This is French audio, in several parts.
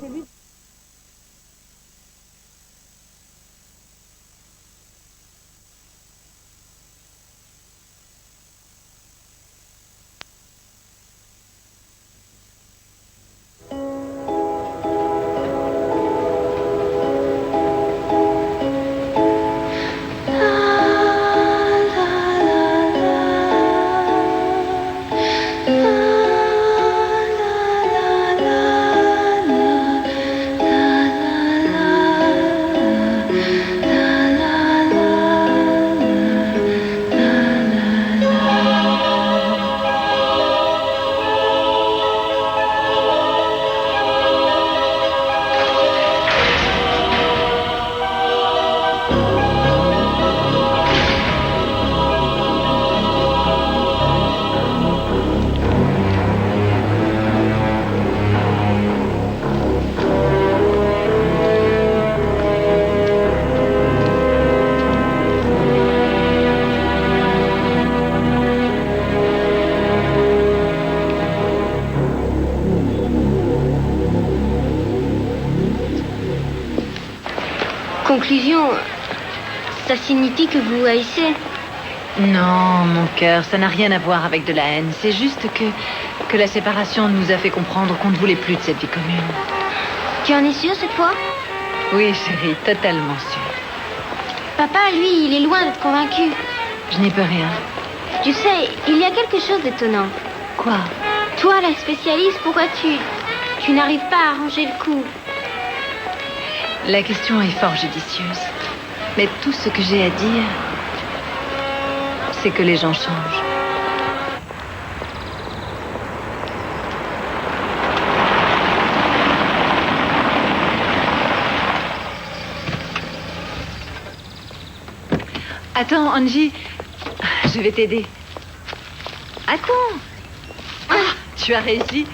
celui... Conclusion, ça signifie que vous haïssez? Non, mon cœur, ça n'a rien à voir avec de la haine. C'est juste que la séparation nous a fait comprendre qu'on ne voulait plus de cette vie commune. Tu en es sûre cette fois? Oui, chérie, totalement sûre. Papa, lui, il est loin d'être convaincu. Je n'y peux rien. Tu sais, il y a quelque chose d'étonnant. Quoi? Toi, la spécialiste, pourquoi tu n'arrives pas à arranger le coup? La question est fort judicieuse. Mais tout ce que j'ai à dire, c'est que les gens changent. Attends, Angie, je vais t'aider. Attends. Ah, tu as réussi.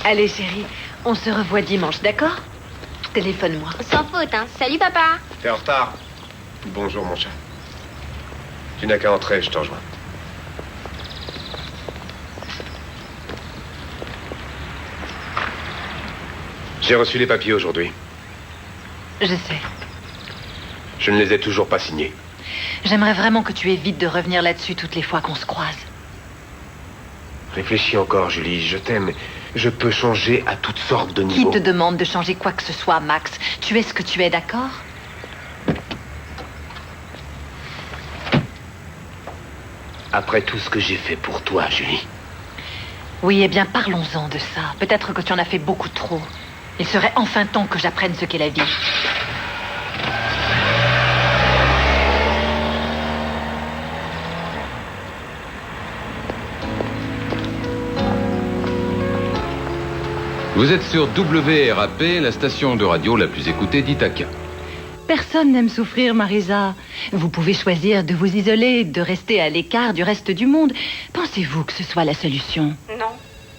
Allez, chérie, on se revoit dimanche, d'accord? Téléphone-moi. Sans faute, hein. Salut, papa. T'es en retard. Bonjour, mon chat. Tu n'as qu'à entrer, je te rejoins. J'ai reçu les papiers aujourd'hui. Je sais. Je ne les ai toujours pas signés. J'aimerais vraiment que tu évites de revenir là-dessus toutes les fois qu'on se croise. Réfléchis encore, Julie. Je t'aime. Je peux changer à toutes sortes de niveaux. Qui te demande de changer quoi que ce soit, Max? Tu es ce que tu es, d'accord? Après tout ce que j'ai fait pour toi, Julie. Oui, eh bien, parlons-en de ça. Peut-être que tu en as fait beaucoup trop. Il serait enfin temps que j'apprenne ce qu'est la vie. Vous êtes sur WRAP, la station de radio la plus écoutée d'Ithaca. Personne n'aime souffrir, Marisa. Vous pouvez choisir de vous isoler, de rester à l'écart du reste du monde. Pensez-vous que ce soit la solution? Non.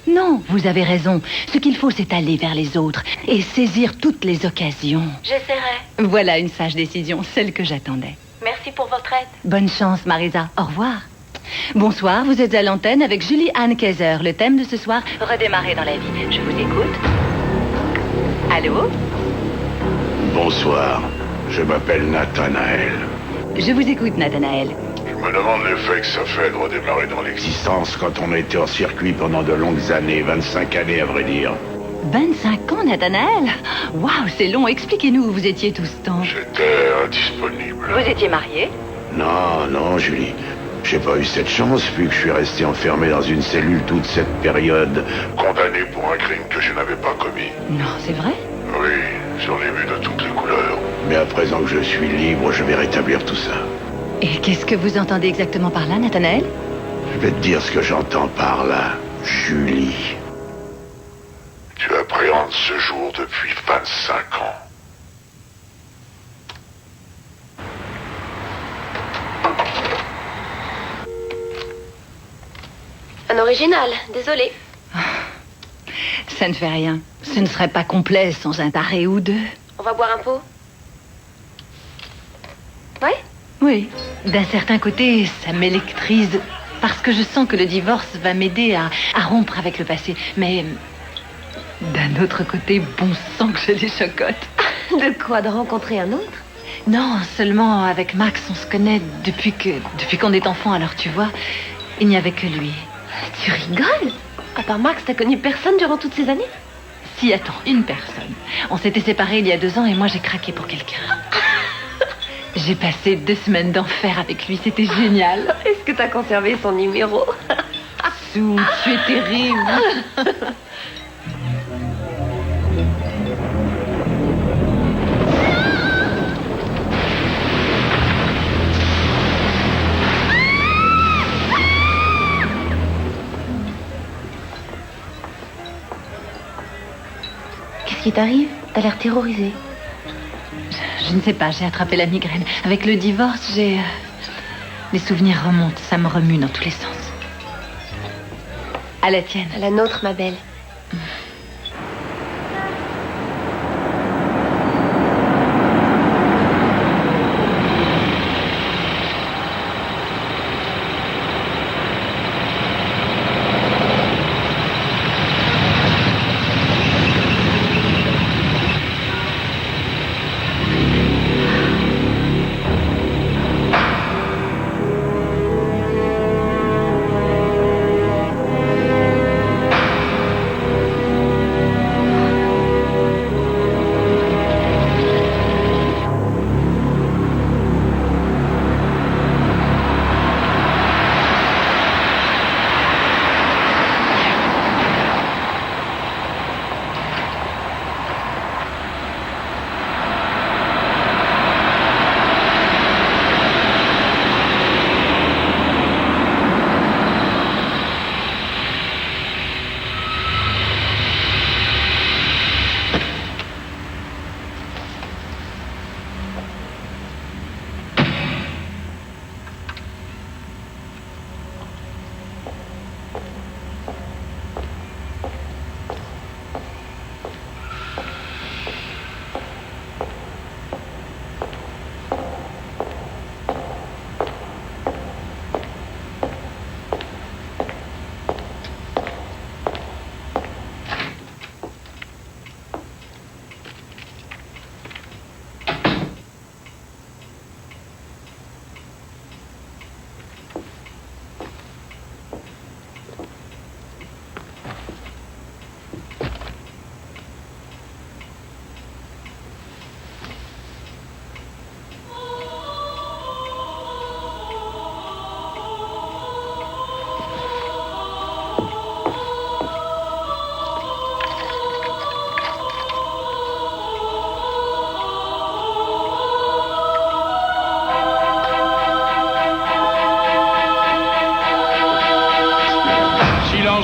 Non, vous avez raison. Ce qu'il faut, c'est aller vers les autres et saisir toutes les occasions. J'essaierai. Voilà une sage décision, celle que j'attendais. Merci pour votre aide. Bonne chance, Marisa. Au revoir. Bonsoir, vous êtes à l'antenne avec Julie-Anne Kaiser. Le thème de ce soir, redémarrer dans la vie. Je vous écoute. Allô? Bonsoir, je m'appelle Nathanaël. Je vous écoute, Nathanaël. Je me demande l'effet que ça fait de redémarrer dans l'existence quand on a été en circuit pendant de longues années, 25 années à vrai dire. 25 ans, Nathanaël? Waouh, c'est long. Expliquez-nous où vous étiez tout ce temps. J'étais indisponible. Vous étiez marié? Non, Julie. J'ai pas eu cette chance vu que je suis resté enfermé dans une cellule toute cette période. Condamné pour un crime que je n'avais pas commis. Non, c'est vrai? Oui, j'en ai vu de toutes les couleurs. Mais à présent que je suis libre, je vais rétablir tout ça. Et qu'est-ce que vous entendez exactement par là, Nathanaël? Je vais te dire ce que j'entends par là, Julie. Tu appréhendes ce jour depuis 25 ans. Un original, désolé. Ça ne fait rien. Ce ne serait pas complet sans un taré ou deux. On va boire un pot? Ouais? Oui. D'un certain côté, ça m'électrise parce que je sens que le divorce va m'aider à rompre avec le passé. Mais D'un autre côté, bon sang que je les chocotte. De quoi? De rencontrer un autre? Non, seulement avec Max, on se connaît depuis qu'on est enfant, alors tu vois, il n'y avait que lui. Tu rigoles? À part Max, t'as connu personne durant toutes ces années? Si, attends, une personne. On s'était séparés il y a 2 ans et moi j'ai craqué pour quelqu'un. J'ai passé 2 semaines d'enfer avec lui, c'était génial. Est-ce que t'as conservé son numéro? Sue, tu es terrible. Qu'est-ce qui t'arrive? T'as l'air terrorisée. Je ne sais pas, j'ai attrapé la migraine. Avec le divorce, les souvenirs remontent, ça me remue dans tous les sens. À la tienne. À la nôtre, ma belle.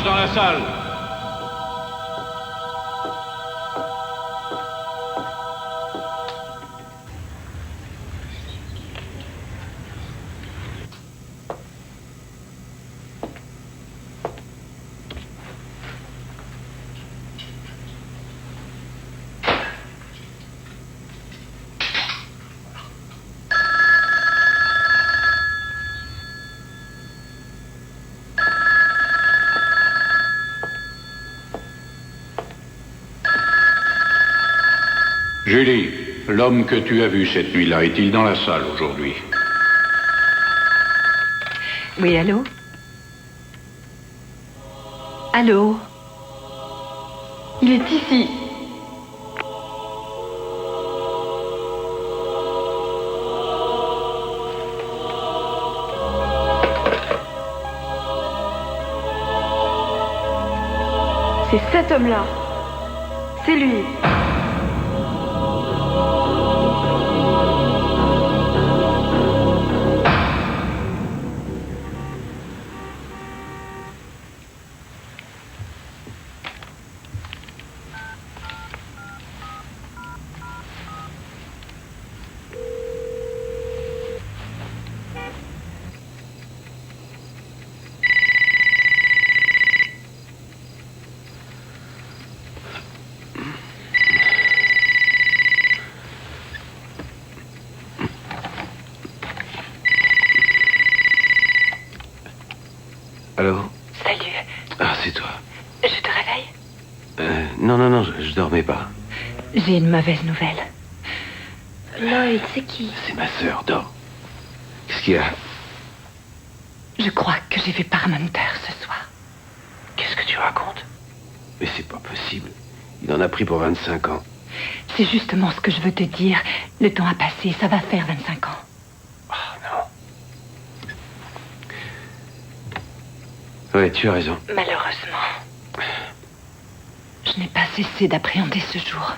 Dans la salle. Julie, l'homme que tu as vu cette nuit-là, est-il dans la salle aujourd'hui? Oui, allô? Allô? Il est ici. C'est cet homme-là. C'est lui. Non, je dormais pas. J'ai une mauvaise nouvelle. Lloyd, c'est qui? C'est ma sœur, dors. Qu'est-ce qu'il y a? Je crois que j'ai vu Parmenter ce soir. Qu'est-ce que tu racontes? Mais c'est pas possible. Il en a pris pour 25 ans. C'est justement ce que je veux te dire. Le temps a passé, ça va faire 25 ans. Oh non. Ouais, tu as raison. Malheureusement. Je n'ai pas cessé d'appréhender ce jour.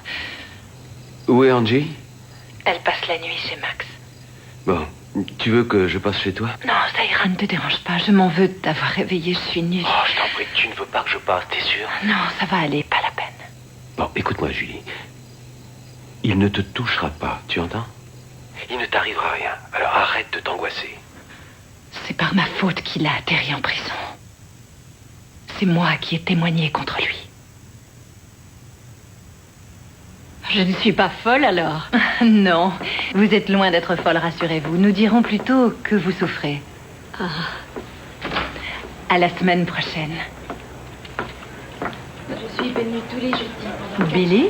Où est Angie? Elle passe la nuit chez Max. Bon, tu veux que je passe chez toi? Non, ça ira, ne te dérange pas. Je m'en veux de t'avoir réveillé, je suis nulle. Oh, je t'en prie, tu ne veux pas que je passe, t'es sûr? Non, ça va aller, pas la peine. Bon, écoute-moi, Julie. Il ne te touchera pas, tu entends? Il ne t'arrivera rien, alors arrête de t'angoisser. C'est par ma faute qu'il a atterri en prison. C'est moi qui ai témoigné contre lui. Je ne suis pas folle alors? Non, vous êtes loin d'être folle, rassurez-vous. Nous dirons plutôt que vous souffrez. À la semaine prochaine. Je suis venue tous les jeudis. Billy,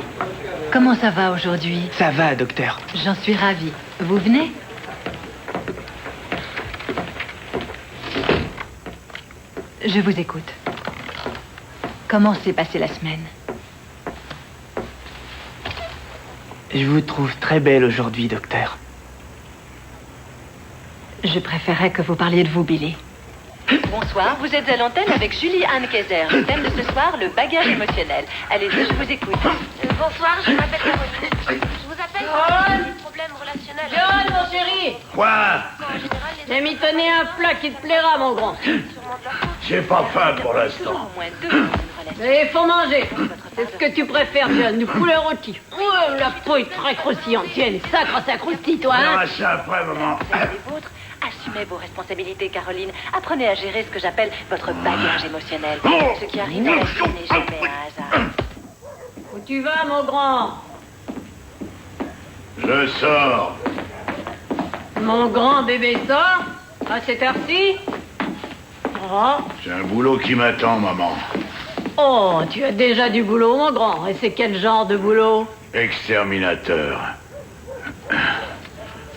comment ça va aujourd'hui? Ça va, docteur. J'en suis ravie. Vous venez? Je vous écoute. Comment s'est passée la semaine? Je vous trouve très belle aujourd'hui, docteur. Je préférerais que vous parliez de vous, Billy. Bonsoir, vous êtes à l'antenne avec Julie Anne Kayser. Le thème de ce soir, le bagage émotionnel. Allez-y, je vous écoute. Bonsoir, je m'appelle Caroline. Je vous appelle pour des problèmes relationnels. John, mon chéri! Quoi? En général, les J'ai mis tonné un plat qui te plaira, mon grand. sûrement de leur faute. J'ai pas faim pour l'instant. Au moins deux dans une relation. Et il faut manger. C'est ce que tu préfères, John, du poulet rôti. Ouais, la peau est très croustillante. Tiens, sacre, ça croustille, toi, On hein? verra ça après, maman. Vous avez les vôtres. Assumez vos responsabilités, Caroline. Apprenez à gérer ce que j'appelle votre bagage émotionnel. Ce qui arrive à la vie n'est jamais un hasard. Où tu vas, mon grand? Je sors. Mon grand bébé sort? À cette heure-ci? Oh. J'ai un boulot qui m'attend, maman. Oh, tu as déjà du boulot, mon grand. Et c'est quel genre de boulot? Exterminateur.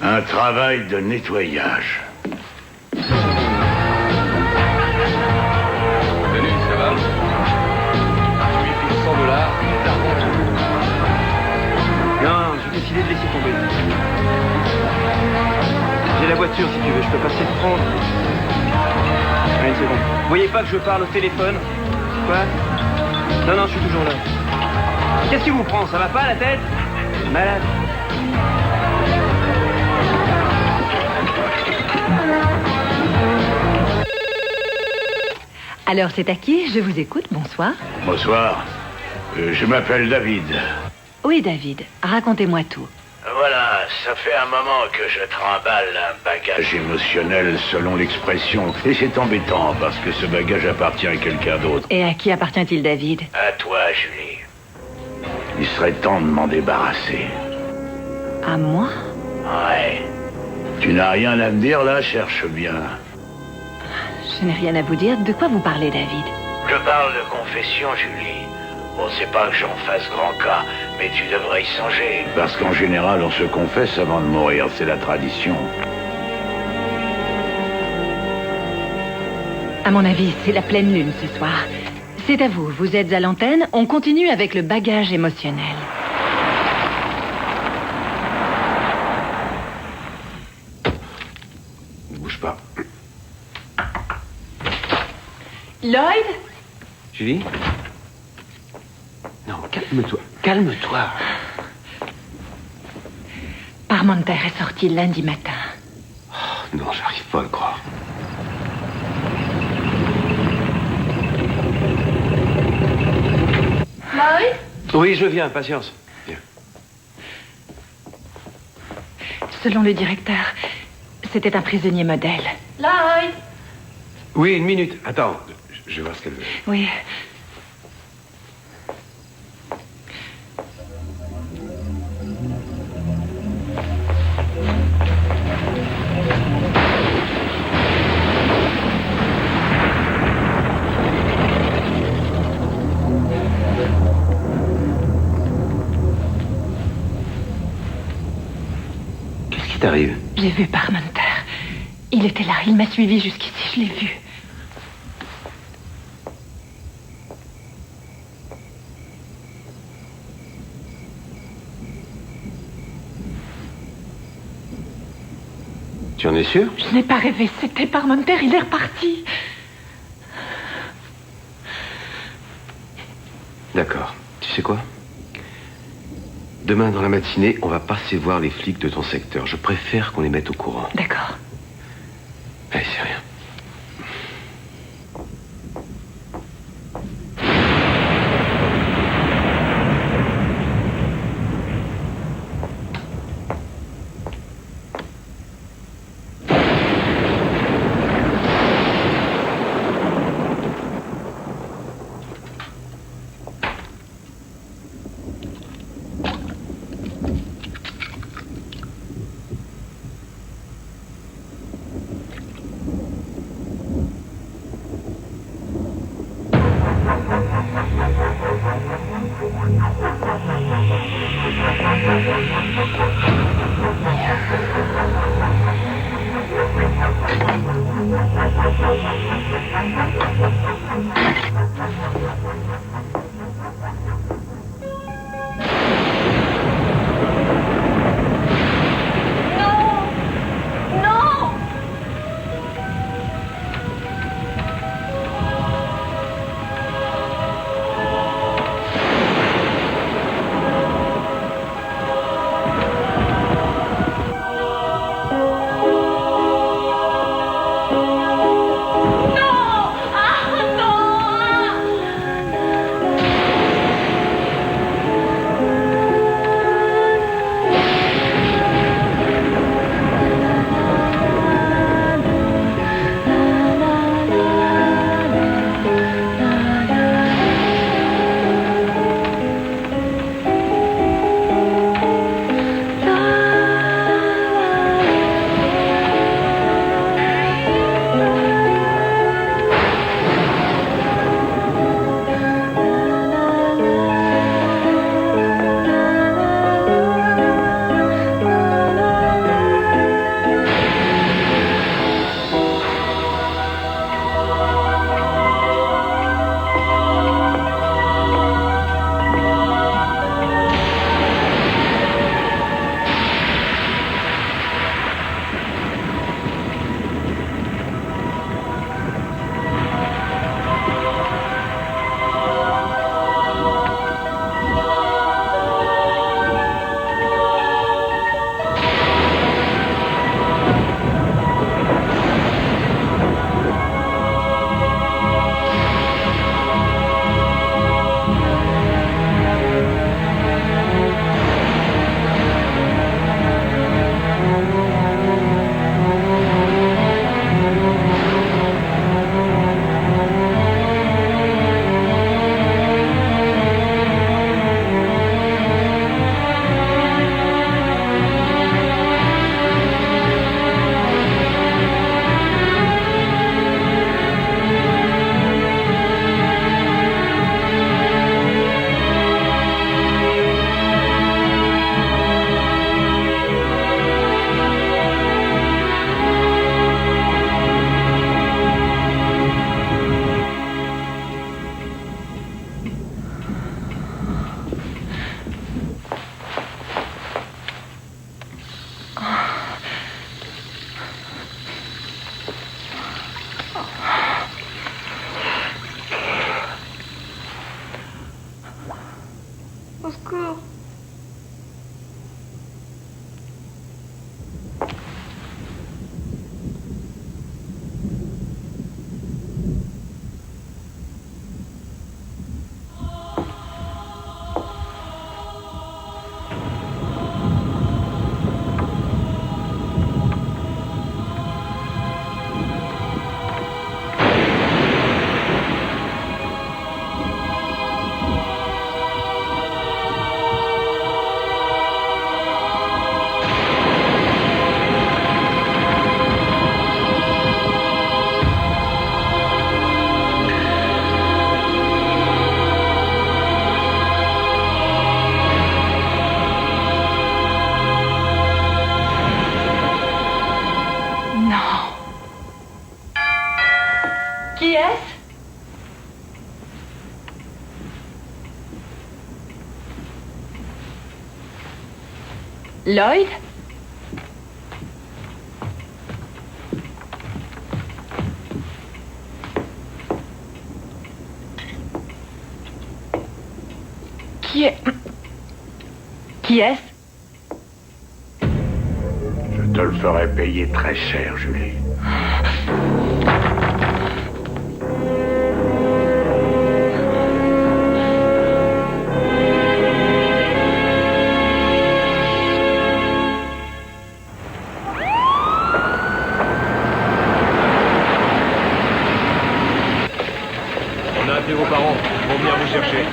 Un travail de nettoyage. Salut, ça va? Je lui file $100, Non, j'ai décidé de laisser tomber. J'ai la voiture si tu veux, je peux passer te prendre. Allez, une seconde. Vous voyez pas que je parle au téléphone? Quoi? Non, je suis toujours là. Qu'est-ce qui vous prend? Ça va pas la tête? Malade. Alors, c'est à qui? Je vous écoute. Bonsoir. Bonsoir. Je m'appelle David. Oui, David. Racontez-moi tout. Voilà, ça fait un moment que je trimballe un bagage émotionnel selon l'expression. Et c'est embêtant parce que ce bagage appartient à quelqu'un d'autre. Et à qui appartient-il, David? À toi, Julie. Il serait temps de m'en débarrasser. À moi? Ouais. Tu n'as rien à me dire là, cherche bien. Je n'ai rien à vous dire. De quoi vous parlez, David? Je parle de confession, Julie. Bon, c'est pas que j'en fasse grand cas, mais tu devrais y songer. Parce qu'en général, on se confesse avant de mourir, c'est la tradition. À mon avis, c'est la pleine lune ce soir. C'est à vous, vous êtes à l'antenne. On continue avec le bagage émotionnel. Ne bouge pas. Lloyd? Julie? Non, calme-toi. Calme-toi. Parmenter est sorti lundi matin. Oh, non, j'arrive pas à le croire. Lloyd? Oui, je viens, patience. Viens. Selon le directeur, c'était un prisonnier modèle. Lloyd? Oui, une minute. Attends, je vais voir ce qu'elle veut. Oui. qui t'arrive? J'ai vu Parmenter. Il était là, il m'a suivi jusqu'ici, je l'ai vu. Tu en es sûr? Je n'ai pas rêvé, c'était Parmenter, il est reparti. D'accord. Tu sais quoi? Demain, dans la matinée, on va passer voir les flics de ton secteur. Je préfère qu'on les mette au courant. D'accord. Allez, c'est rien. Au secours. Lloyd? Qui est-ce? Je te le ferai payer très cher, Julie. On a appelé vos parents. Ils vont venir vous chercher.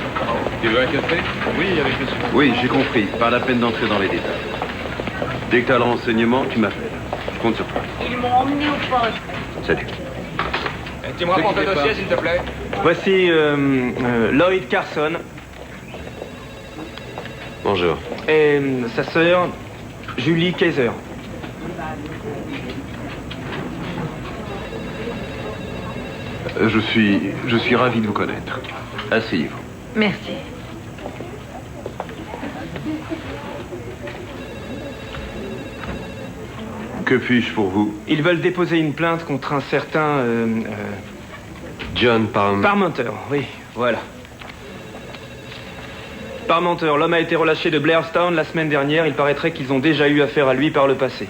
Tu veux un café? Oui, avec monsieur. Oui, j'ai compris. Pas la peine d'entrer dans les détails. Dès que t'as le renseignement, tu m'appelles. Je compte sur toi. Ils m'ont emmené au poste. Salut. Tu me rapportes le dossier, s'il te plaît. Voici Lloyd Carson Bonjour. et sa sœur Julie Kaiser. Je suis ravi de vous connaître. Asseyez-vous. Merci. Que puis-je pour vous? Ils veulent déposer une plainte contre un certain John Parmenter, oui, voilà. Parmenter, l'homme a été relâché de Blairstown la semaine dernière. Il paraîtrait qu'ils ont déjà eu affaire à lui par le passé.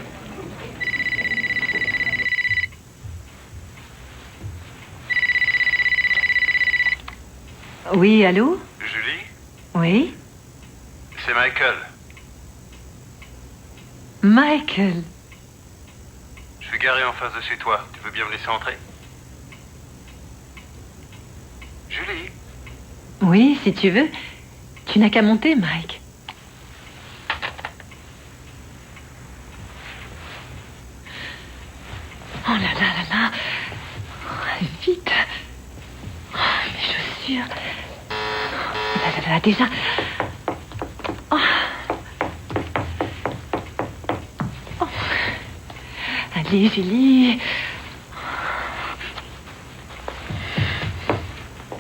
Oui, allô? Julie, Oui? c'est Michael. Michael. Je suis garé en face de chez toi. Tu veux bien me laisser entrer? Julie, Oui, si tu veux. Tu n'as qu'à monter, Mike. Oh là là là là. Oh, vite. Oh, mes chaussures. Oh là là là, déjà. Oh. Oh. Allez, Julie.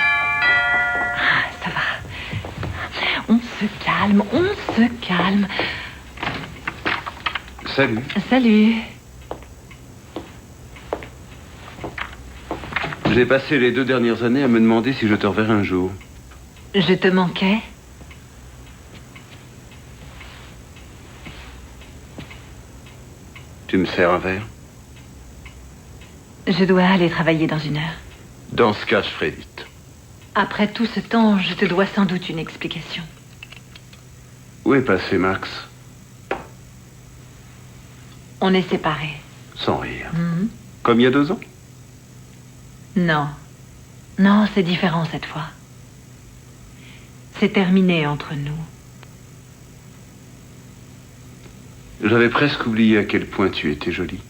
Ah, ça va. On se calme, on se calme. Salut. Salut. J'ai passé les 2 dernières années à me demander si je te reverrais un jour. Je te manquais. Tu me sers un verre? Je dois aller travailler dans 1 heure. Dans ce cas, je ferai vite. Après tout ce temps, je te dois sans doute une explication. Où est passé Max? On est séparés. Sans rire. Mhm. Comme il y a 2 ans? Non. Non, c'est différent cette fois. C'est terminé entre nous. J'avais presque oublié à quel point tu étais jolie.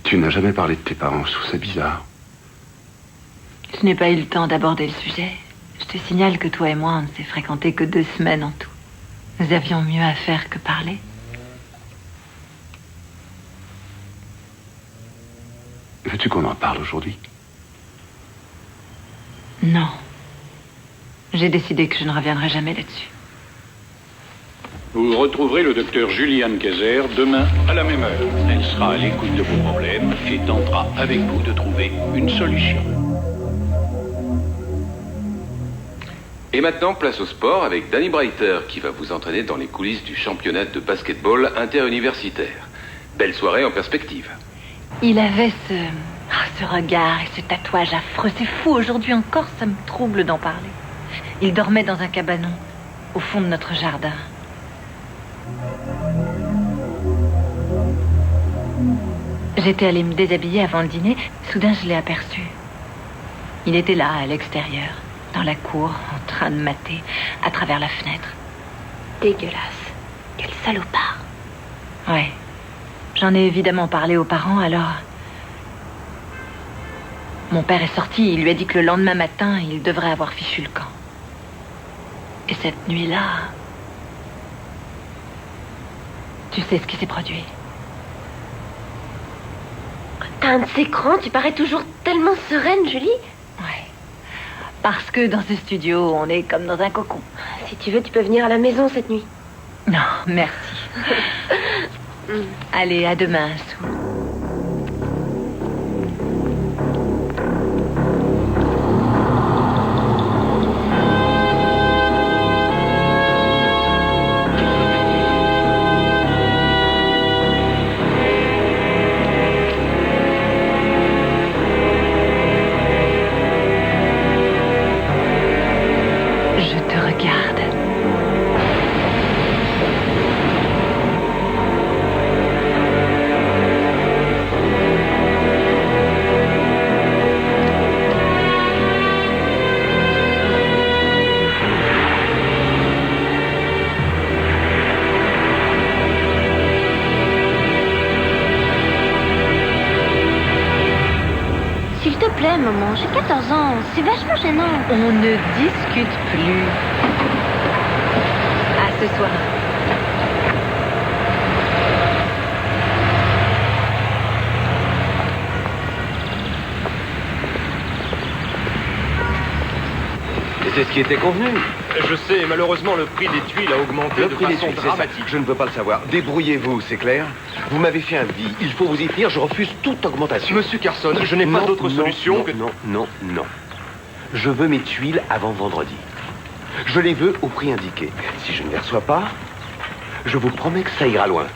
Tu n'as jamais parlé de tes parents, je trouve ça bizarre. Je n'ai pas eu le temps d'aborder le sujet. Je te signale que toi et moi, on ne s'est fréquentés que 2 semaines en tout. Nous avions mieux à faire que parler. Veux-tu qu'on en parle aujourd'hui? Non. J'ai décidé que je ne reviendrai jamais là-dessus. Vous retrouverez le docteur Juliane Kayser demain à la même heure. Elle sera à l'écoute de vos problèmes et tentera avec vous de trouver une solution. Et maintenant, place au sport avec Danny Breiter qui va vous entraîner dans les coulisses du championnat de basketball interuniversitaire. Belle soirée en perspective. Il avait ce regard et ce tatouage affreux. C'est fou, aujourd'hui encore, ça me trouble d'en parler. Il dormait dans un cabanon, au fond de notre jardin. J'étais allée me déshabiller avant le dîner. Soudain, je l'ai aperçu. Il était là, à l'extérieur, dans la cour, en train de mater, à travers la fenêtre. Dégueulasse. Quel salopard. Ouais. J'en ai évidemment parlé aux parents, alors... Mon père est sorti, il lui a dit que le lendemain matin, il devrait avoir fichu le camp. Et cette nuit-là... Tu sais ce qui s'est produit. T'as un de ces crans, tu parais toujours tellement sereine, Julie. Ouais. Parce que dans ce studio, on est comme dans un cocon. Si tu veux, tu peux venir à la maison cette nuit. Non, merci. Allez, à demain, Sue. Maman, j'ai 14 ans, c'est vachement gênant. On ne discute plus. À ce soir. Et c'est ce qui était convenu. Je sais, malheureusement, le prix des tuiles a augmenté de façon dramatique. Je ne peux pas le savoir. Débrouillez-vous, c'est clair? Vous m'avez fait un deal. Il faut vous y tenir. Je refuse toute augmentation. Monsieur Carson, je n'ai pas d'autre solution que... Non. Je veux mes tuiles avant vendredi. Je les veux au prix indiqué. Si je ne les reçois pas, je vous promets que ça ira loin.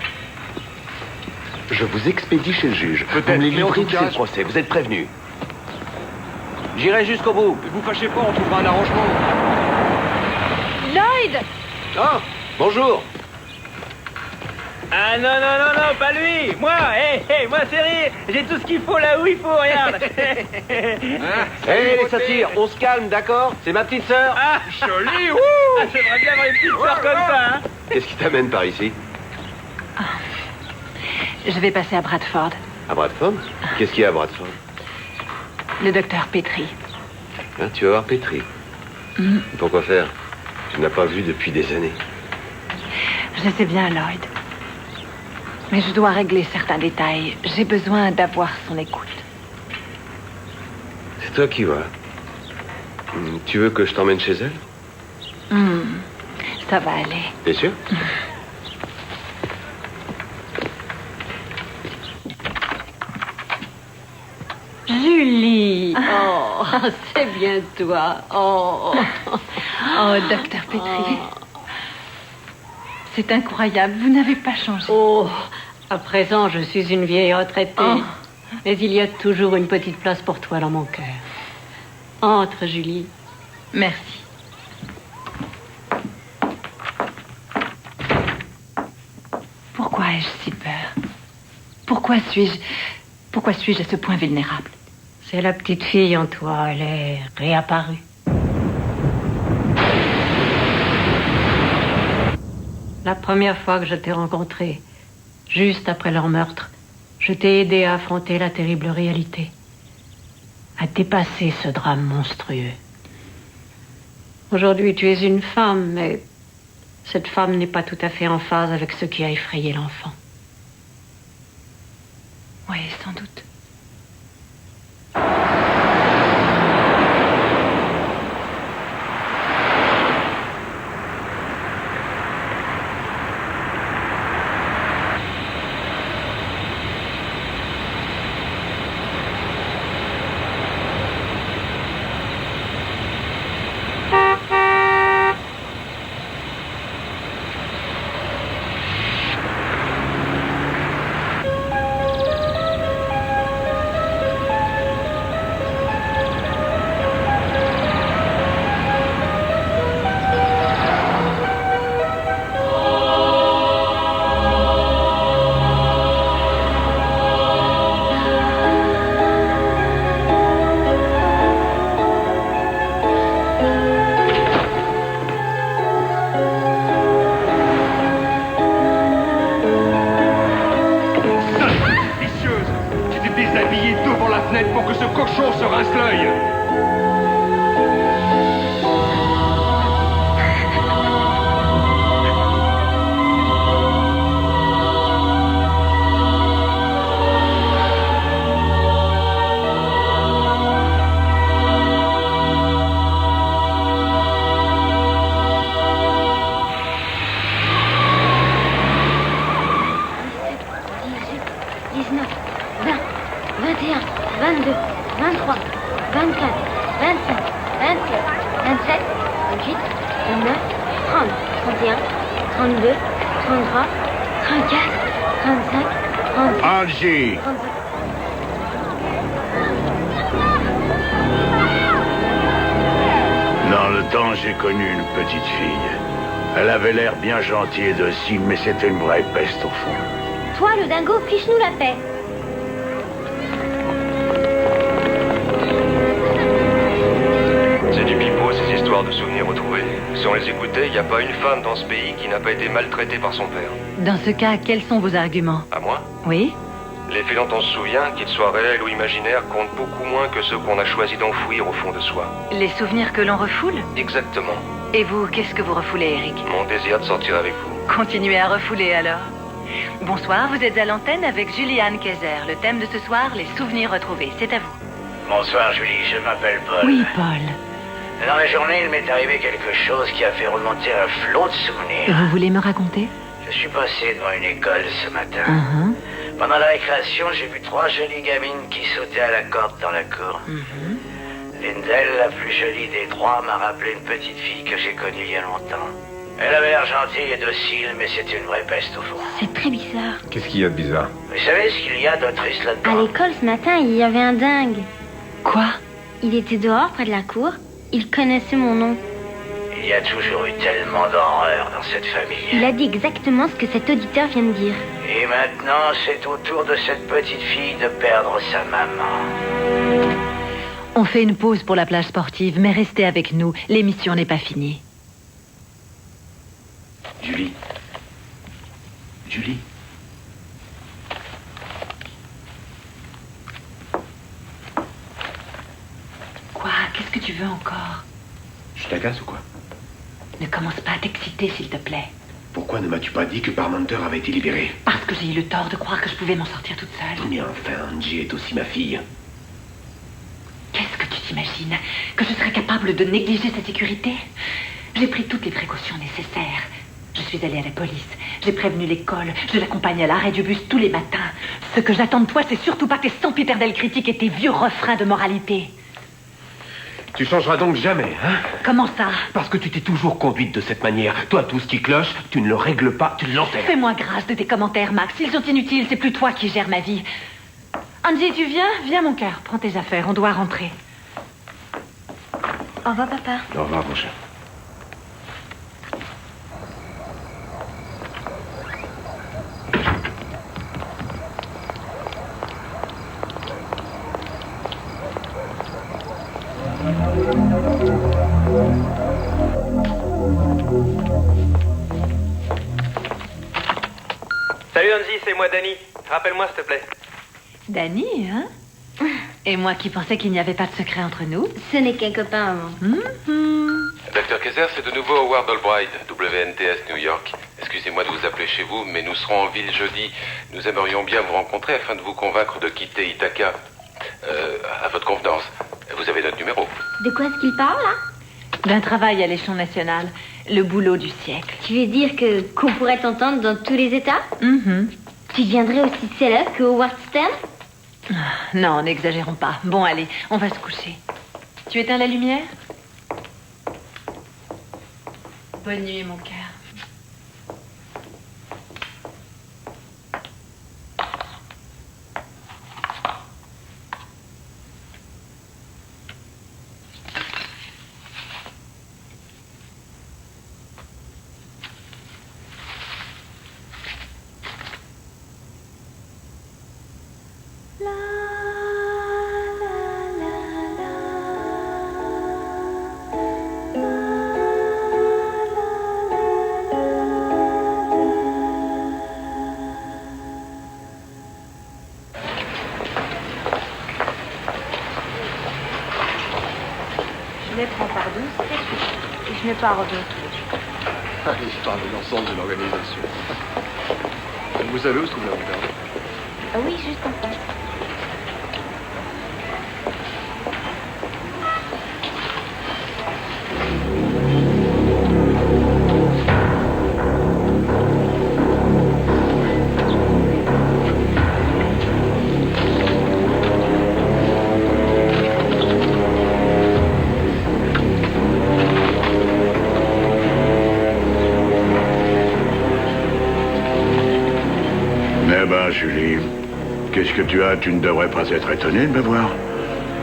Je vous expédie chez le juge. Vous me les livrez, c'est le procès. Vous êtes prévenus. J'irai jusqu'au bout. Ne vous fâchez pas, on trouvera un arrangement. Lloyd! Ah, bonjour. Ah non, pas lui. Moi, moi c'est rire. J'ai tout ce qu'il faut là où il faut, regarde. Les satyres, on se calme, d'accord? C'est ma petite sœur. Ah, joli, wouh. Ah, j'aimerais bien avoir une petite sœur comme ça, hein. Qu'est-ce qui t'amène par ici? Je vais passer à Bradford. À Bradford? Qu'est-ce qu'il y a à Bradford? Le docteur Petrie. Hein, tu vas voir Petrie. Pourquoi faire? Tu ne l'as pas vu depuis des années. Je sais bien, Lloyd. Mais je dois régler certains détails. J'ai besoin d'avoir son écoute. C'est toi qui vois. Tu veux que je t'emmène chez elle? Ça va aller. T'es sûr? Julie! Oh, c'est bien toi. Oh, docteur Petrie. C'est incroyable, vous n'avez pas changé. Oh, à présent, je suis une vieille retraitée. Mais il y a toujours une petite place pour toi dans mon cœur. Entre, Julie. Merci. Pourquoi ai-je si peur? Pourquoi suis-je à ce point vulnérable? C'est la petite fille en toi, elle est réapparue. La première fois que je t'ai rencontré, juste après leur meurtre, je t'ai aidé à affronter la terrible réalité, à dépasser ce drame monstrueux. Aujourd'hui, tu es une femme, mais cette femme n'est pas tout à fait en phase avec ce qui a effrayé l'enfant. Oui, sans doute. 27, 28, 29, 30, 31, 32, 33, 34, 35, 36, Angie 37. Dans le temps, j'ai connu une petite fille. Elle avait l'air bien gentille et docile, mais c'était une vraie peste au fond. Toi, le dingo, fiche-nous la paix. C'est du pipeau, ces histoires de souvenirs retrouvés. Si on les écoutait, il n'y a pas une femme dans ce pays qui n'a pas été maltraitée par son père. Dans ce cas, quels sont vos arguments? À moi? Oui? Les faits dont on se souvient, qu'ils soient réels ou imaginaires, comptent beaucoup moins que ceux qu'on a choisi d'enfouir au fond de soi. Les souvenirs que l'on refoule? Exactement. Et vous, qu'est-ce que vous refoulez, Eric? Mon désir de sortir avec vous. Continuez à refouler alors. Bonsoir, vous êtes à l'antenne avec Julianne Kayser. Le thème de ce soir, les souvenirs retrouvés. C'est à vous. Bonsoir, Julie, je m'appelle Paul. Oui, Paul. Dans la journée, il m'est arrivé quelque chose qui a fait remonter un flot de souvenirs. Vous voulez me raconter? Je suis passé devant une école ce matin. Uh-huh. Pendant la récréation, j'ai vu 3 jolies gamines qui sautaient à la corde dans la cour. L'une d'elles, la plus jolie des 3, m'a rappelé une petite fille que j'ai connue il y a longtemps. Elle avait l'air gentille et docile, mais c'était une vraie peste au fond. C'est très bizarre. Qu'est-ce qu'il y a de bizarre? Vous savez ce qu'il y a de triste À là-dedans? l'école, ce matin, il y avait un dingue. Quoi? Il était dehors, près de la cour. Il connaissait mon nom. Il y a toujours eu tellement d'horreur dans cette famille. Il a dit exactement ce que cet auditeur vient de dire. Et maintenant, c'est au tour de cette petite fille de perdre sa maman. On fait une pause pour la plage sportive, mais restez avec nous. L'émission n'est pas finie. Julie. Julie. Quoi? Qu'est-ce que tu veux encore? Je t'agace ou quoi? Ne commence pas à t'exciter, s'il te plaît. Pourquoi ne m'as-tu pas dit que Parmenter avait été libéré? Parce que j'ai eu le tort de croire que je pouvais m'en sortir toute seule. Mais enfin, Angie est aussi ma fille. Qu'est-ce que tu t'imagines? Que je serais capable de négliger sa sécurité? J'ai pris toutes les précautions nécessaires. Je suis allée à la police. J'ai prévenu l'école. Je l'accompagne à l'arrêt du bus tous les matins. Ce que j'attends de toi, c'est surtout pas tes sempiternelles critiques et tes vieux refrains de moralité. Tu changeras donc jamais, hein? Comment ça? Parce que tu t'es toujours conduite de cette manière. Toi, tout ce qui cloche, tu ne le règles pas, tu l'enterres. Fais-moi grâce de tes commentaires, Max. Ils sont inutiles, c'est plus toi qui gères ma vie. Angie, tu viens? Viens, mon cœur. Prends tes affaires, on doit rentrer. Au revoir, papa. Au revoir, mon chat. Salut Angie, c'est moi Danny. Rappelle-moi s'il te plaît. Danny, hein? Et moi qui pensais qu'il n'y avait pas de secret entre nous. Ce n'est qu'un copain avant. Dr. Kayser, c'est de nouveau Howard Albright, WNTS New York. Excusez-moi de vous appeler chez vous, mais nous serons en ville jeudi. Nous aimerions bien vous rencontrer afin de vous convaincre de quitter Ithaca. À votre convenance. Vous avez notre numéro. De quoi est-ce qu'il parle, là? D'un travail à l'échelon national. Le boulot du siècle. Tu veux dire qu'on pourrait t'entendre dans tous les États? Tu deviendrais aussi célèbre que Howard Stern? Non, n'exagérons pas. Bon, allez, on va se coucher. Tu éteins la lumière? Bonne nuit, mon cœur. Je les prends par 12 et je mets par 2. Je parle de l'ensemble de l'organisation. Vous savez où se trouve la montagne? Ah oui, juste en face. va, Julie? Qu'est-ce que tu as? Tu ne devrais pas être étonnée de me voir.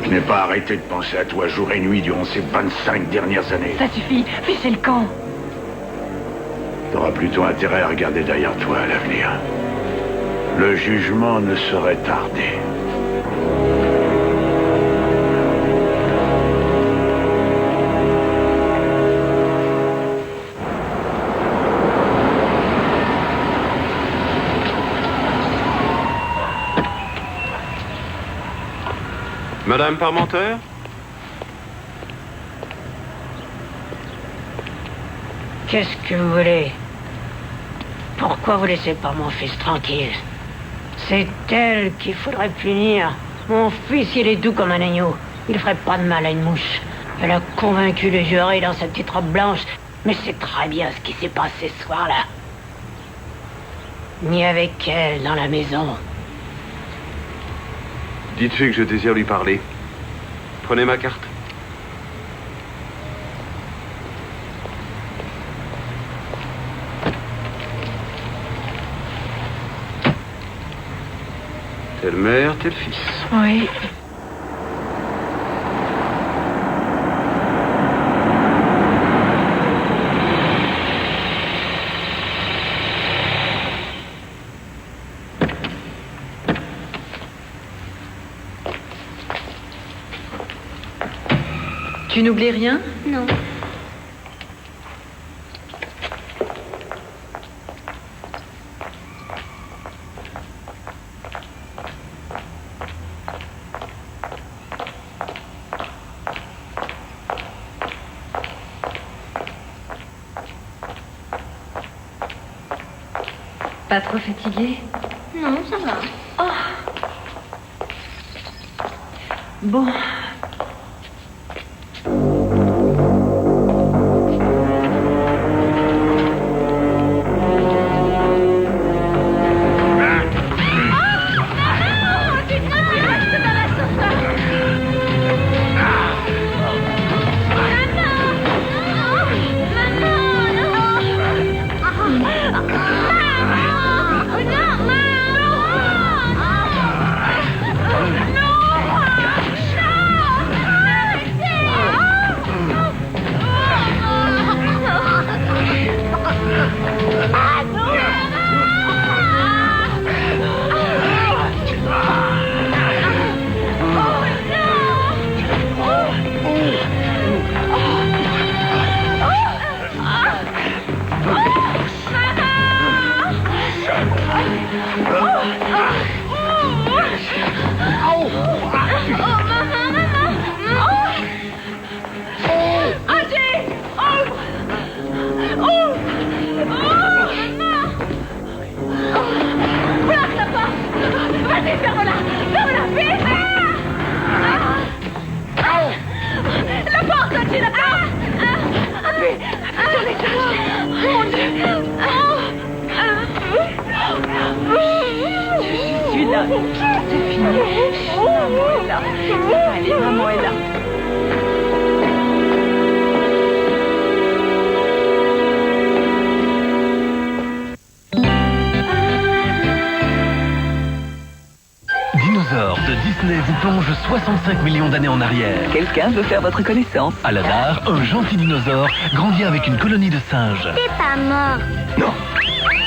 Je n'ai pas arrêté de penser à toi jour et nuit durant ces 25 dernières années. Ça suffit, fichez le camp. T'auras plutôt intérêt à regarder derrière toi à l'avenir. Le jugement ne saurait tarder. Madame Parmenter? Qu'est-ce que vous voulez? Pourquoi vous laissez pas mon fils tranquille? C'est elle qu'il faudrait punir. Mon fils, il est doux comme un agneau. Il ferait pas de mal à une mouche. Elle a convaincu le jury dans sa petite robe blanche. Mais c'est très bien ce qui s'est passé ce soir-là. Ni avec elle dans la maison. Dites-lui que je désire lui parler. Prenez ma carte. Telle mère, tel fils. Oui. Tu n'oublies rien? Non. Pas trop fatiguée? Non, ça va. Bon. Allez, maman est là. Dinosaure de Disney vous plonge 65 millions d'années en arrière. Quelqu'un veut faire votre connaissance. Aladar, un gentil dinosaure, grandit avec une colonie de singes. T'es pas mort. Non,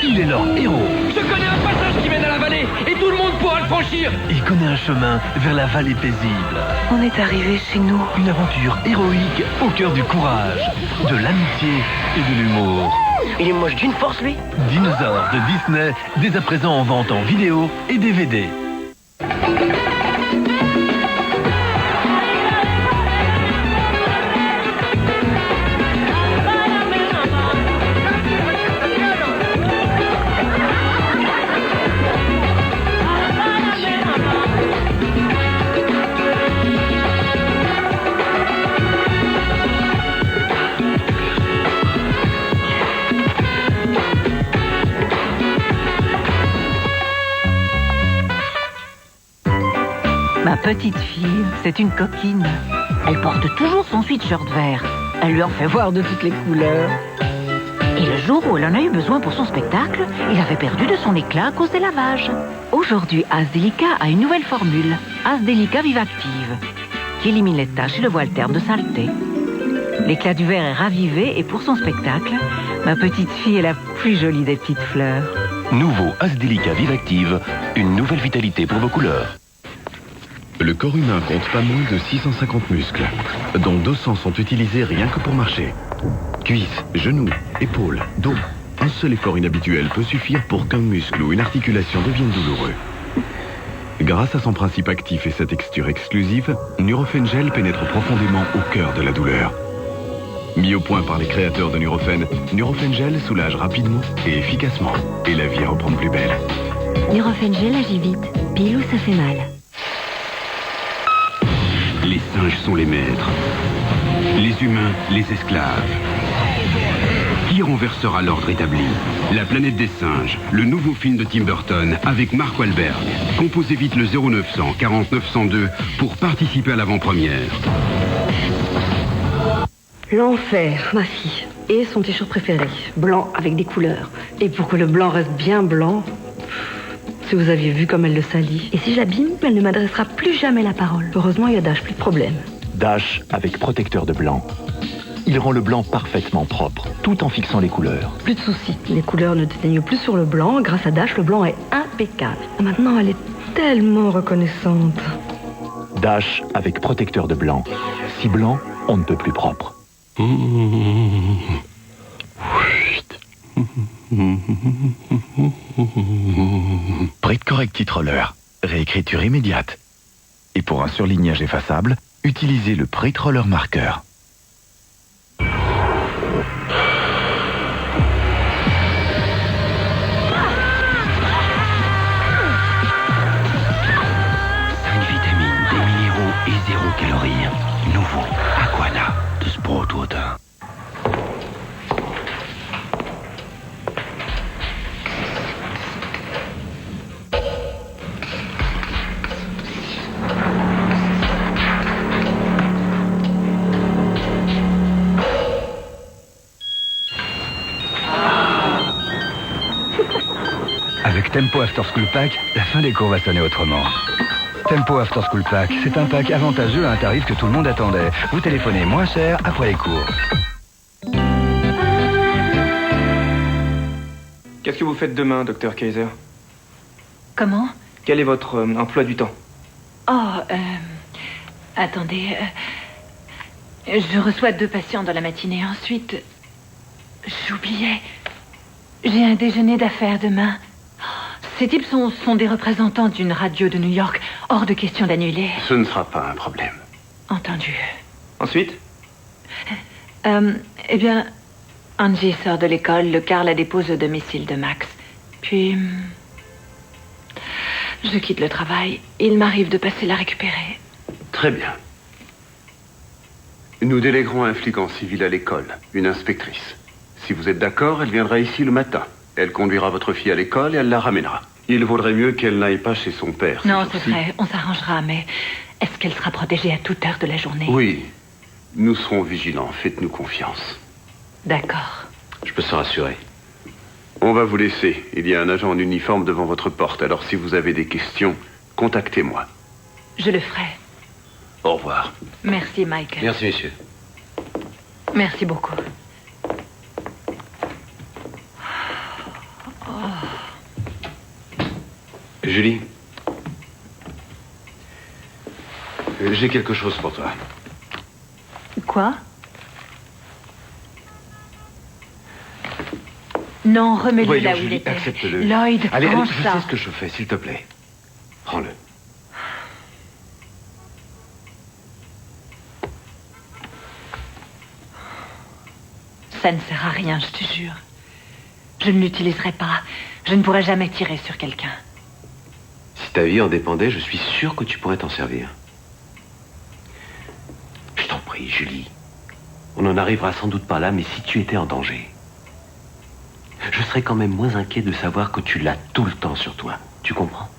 il est leur héros. Je connais un passage qui mène à la vallée et tout le monde pourra le franchir. Il connaît un chemin vers la vallée paisible. On est arrivé chez nous. Une aventure héroïque au cœur du courage, de l'amitié et de l'humour. Il est moche d'une force, lui. Dinosaure de Disney, dès à présent en vente en vidéo et DVD. Ma petite fille, c'est une coquine. Elle porte toujours son sweatshirt vert. Elle lui en fait voir de toutes les couleurs. Et le jour où elle en a eu besoin pour son spectacle, il avait perdu de son éclat à cause des lavages. Aujourd'hui, As Delica a une nouvelle formule, As Delica Vivactive, qui élimine les taches et le voile terme de saleté. L'éclat du verre est ravivé et pour son spectacle, ma petite fille est la plus jolie des petites fleurs. Nouveau As Delica Vivactive, une nouvelle vitalité pour vos couleurs. Le corps humain compte pas moins de 650 muscles, dont 200 sont utilisés rien que pour marcher. Cuisses, genoux, épaules, dos. Un seul effort inhabituel peut suffire pour qu'un muscle ou une articulation devienne douloureux. Grâce à son principe actif et sa texture exclusive, Nurofen Gel pénètre profondément au cœur de la douleur. Mis au point par les créateurs de Nurofen, Nurofen Gel soulage rapidement et efficacement. Et la vie reprend de plus belle. Nurofen Gel agit vite, pile où ça fait mal. Les singes sont les maîtres. Les humains, les esclaves. Qui renversera l'ordre établi? La planète des singes, le nouveau film de Tim Burton avec Mark Wahlberg. Composez vite le 0900 49 102 pour participer à l'avant-première. L'enfer, ma fille. Et son t-shirt préféré, blanc avec des couleurs. Et pour que le blanc reste bien blanc, si vous aviez vu comme elle le salit. Et si j'abîme, elle ne m'adressera plus jamais la parole. Heureusement, il y a Dash, plus de problème. Dash avec protecteur de blanc. Il rend le blanc parfaitement propre, tout en fixant les couleurs. Plus de soucis, les couleurs ne déteignent plus sur le blanc. Grâce à Dash, le blanc est impeccable. Maintenant, elle est tellement reconnaissante. Dash avec protecteur de blanc. Si blanc, on ne peut plus propre. Brit Correctit Roller, réécriture immédiate. Et pour un surlignage effaçable, utilisez le Brit Roller Marker. Vitamines, des minéraux et 0 calories. Nouveau Aquana de Sproutwater. Avec Tempo After School Pack, la fin des cours va sonner autrement. Tempo After School Pack, c'est un pack avantageux à un tarif que tout le monde attendait. Vous téléphonez moins cher après les cours. Qu'est-ce que vous faites demain, Dr Kaiser? Comment? Quel est votre emploi du temps? Oh, attendez. Je reçois 2 patients dans la matinée. Ensuite, j'oubliais. J'ai un déjeuner d'affaires demain. Ces types sont des représentants d'une radio de New York. Hors de question d'annuler. Ce ne sera pas un problème. Entendu. Ensuite? Eh bien, Angie sort de l'école. Le car la dépose au domicile de Max. Puis, je quitte le travail. Il m'arrive de passer la récupérer. Très bien. Nous déléguerons un flic en civil à l'école, une inspectrice. Si vous êtes d'accord, elle viendra ici le matin. Elle conduira votre fille à l'école et elle la ramènera. Il vaudrait mieux qu'elle n'aille pas chez son père. Non, c'est vrai, on s'arrangera, mais est-ce qu'elle sera protégée à toute heure de la journée? Oui, nous serons vigilants, faites-nous confiance. D'accord. Je peux se rassurer. On va vous laisser. Il y a un agent en uniforme devant votre porte, alors si vous avez des questions, contactez-moi. Je le ferai. Au revoir. Merci, Michael. Merci, monsieur. Merci beaucoup. Julie, j'ai quelque chose pour toi. Quoi? Non, remets-le Voyons, là où il Julie, était. accepte-le. Lloyd, allez, prends je ça. sais ce que je fais, s'il te plaît. Prends-le. Ça ne sert à rien, je te jure. Je ne l'utiliserai pas. Je ne pourrai jamais tirer sur quelqu'un. Si ta vie en dépendait, je suis sûr que tu pourrais t'en servir. Je t'en prie, Julie. On n'en arrivera sans doute pas là, mais si tu étais en danger, je serais quand même moins inquiet de savoir que tu l'as tout le temps sur toi. Tu comprends?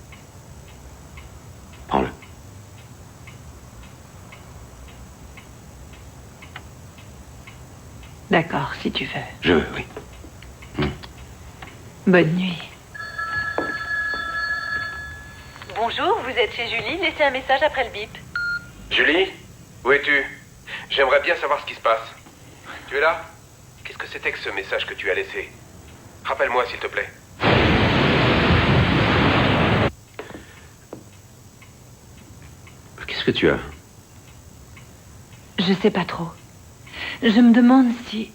Prends-le. D'accord, si tu veux. Je veux, oui. Bonne nuit. Bonjour, vous êtes chez Julie. Laissez un message après le bip. Julie, où es-tu? J'aimerais bien savoir ce qui se passe. Tu es là? Qu'est-ce que c'était que ce message que tu as laissé? Rappelle-moi, s'il te plaît. Qu'est-ce que tu as? Je sais pas trop. Je me demande si...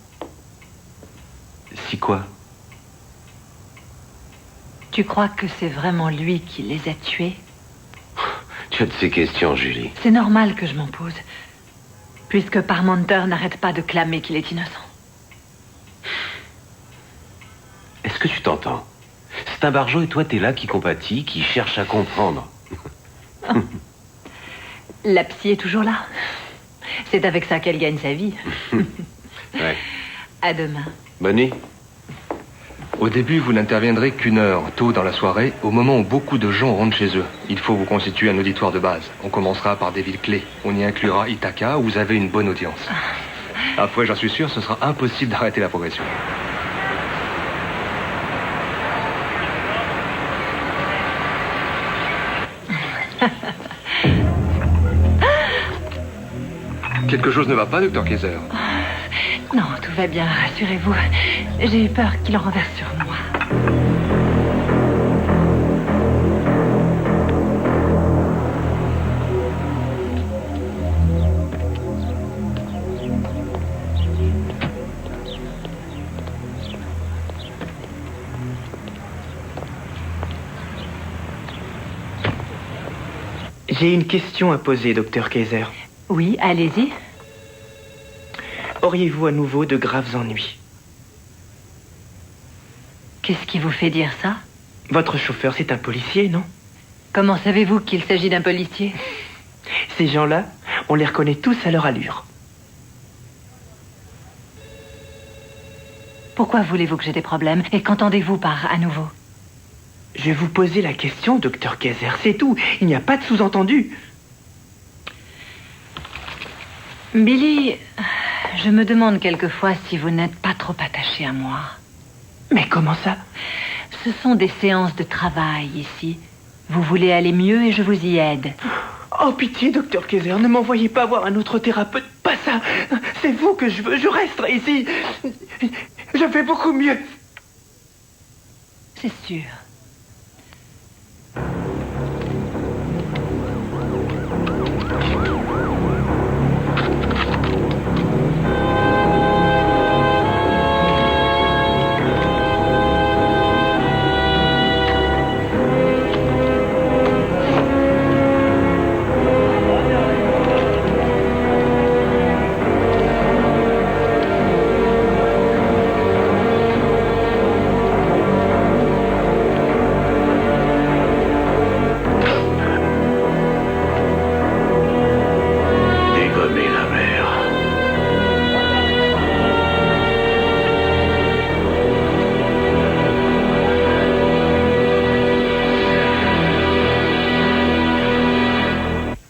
Si quoi? Tu crois que c'est vraiment lui qui les a tués? Tu as de ces questions, Julie. C'est normal que je m'en pose. Puisque Parmenter n'arrête pas de clamer qu'il est innocent. Est-ce que tu t'entends? C'est un barjot et toi t'es là qui compatit, qui cherche à comprendre. La psy est toujours là. C'est avec ça qu'elle gagne sa vie. Ouais. À demain. Bonne nuit. Au début, vous n'interviendrez qu'une heure, tôt dans la soirée, au moment où beaucoup de gens rentrent chez eux. Il faut vous constituer un auditoire de base. On commencera par des villes clés. On y inclura Ithaca, où vous avez une bonne audience. Après, j'en suis sûr, ce sera impossible d'arrêter la progression. Quelque chose ne va pas, Dr. Kaiser? Non, tout va bien, rassurez-vous. J'ai eu peur qu'il en renverse sur moi. J'ai une question à poser, Dr. Kaiser. Oui, allez-y. Auriez-vous à nouveau de graves ennuis? Qu'est-ce qui vous fait dire ça? Votre chauffeur, c'est un policier, non? Comment savez-vous qu'il s'agit d'un policier? Ces gens-là, on les reconnaît tous à leur allure. Pourquoi voulez-vous que j'ai des problèmes? Et qu'entendez-vous par à nouveau? Je vais vous poser la question, Dr. Kaiser, c'est tout. Il n'y a pas de sous-entendu. Billy, je me demande quelquefois si vous n'êtes pas trop attaché à moi. Mais comment ça? Ce sont des séances de travail ici. Vous voulez aller mieux et je vous y aide. Oh, pitié, Dr. Kaiser, ne m'envoyez pas voir un autre thérapeute. Pas ça. C'est vous que je veux. Je resterai ici. Je fais beaucoup mieux. C'est sûr.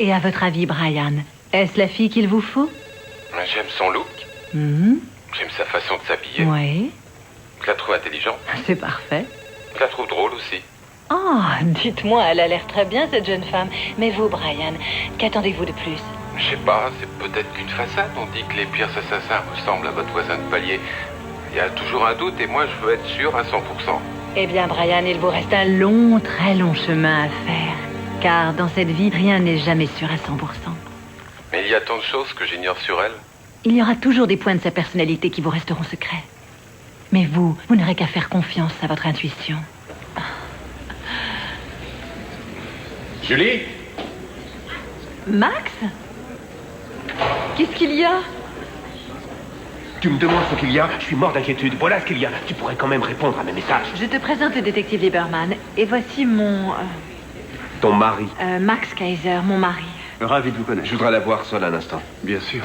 Et à votre avis, Brian, est-ce la fille qu'il vous faut? J'aime son look. Mhm. J'aime sa façon de s'habiller. Oui. Je la trouve intelligente. C'est parfait. Je la trouve drôle aussi. Oh, dites-moi, elle a l'air très bien, cette jeune femme. Mais vous, Brian, qu'attendez-vous de plus? Je sais pas, c'est peut-être qu'une façade. On dit que les pires assassins ressemblent à votre voisin de palier. Il y a toujours un doute et moi je veux être sûr à 100%. Eh bien, Brian, il vous reste un long, très long chemin à faire. Car dans cette vie, rien n'est jamais sûr à 100%. Mais il y a tant de choses que j'ignore sur elle. Il y aura toujours des points de sa personnalité qui vous resteront secrets. Mais vous n'aurez qu'à faire confiance à votre intuition. Julie? Max? Qu'est-ce qu'il y a? Tu me demandes ce qu'il y a? Je suis mort d'inquiétude. Voilà ce qu'il y a. Tu pourrais quand même répondre à mes messages. Je te présente le détective Lieberman. Et voici mon... Ton mari. Max Kaiser, mon mari. Ravi de vous connaître. Je voudrais la voir seule un instant. Bien sûr.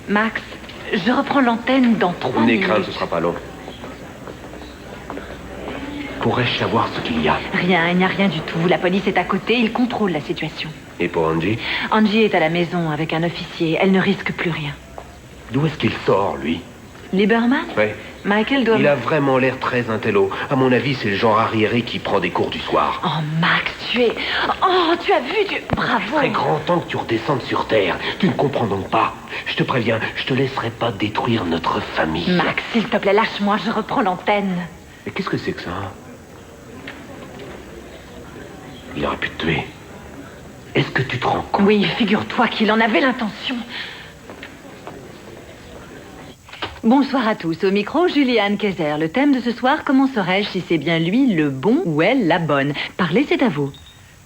Max, je reprends l'antenne dans 3 N'aie minutes. crainte, ce sera pas long. Pourrais-je savoir ce qu'il y a? Rien, il n'y a rien du tout. La police est à côté, ils contrôlent la situation. Et pour Angie? Angie est à la maison avec un officier. Elle ne risque plus rien. D'où est-ce qu'il sort, lui? Lieberman? Oui. Michael doit... Il a vraiment l'air très intello. À mon avis, c'est le genre arriéré qui prend des cours du soir. Oh, Max, tu es... Oh, tu as vu, Bravo. Il serait grand temps que tu redescendes sur Terre. Tu ne comprends donc pas. Je te préviens, je te laisserai pas détruire notre famille. Max, s'il te plaît, lâche-moi, je reprends l'antenne. Mais qu'est-ce que c'est que ça? Il aurait pu te tuer. Est-ce que tu te rends compte? Oui, figure-toi qu'il en avait l'intention. Bonsoir à tous. Au micro, Julianne Kayser. Le thème de ce soir, comment saurais-je si c'est bien lui le bon ou elle la bonne? Parlez, c'est à vous.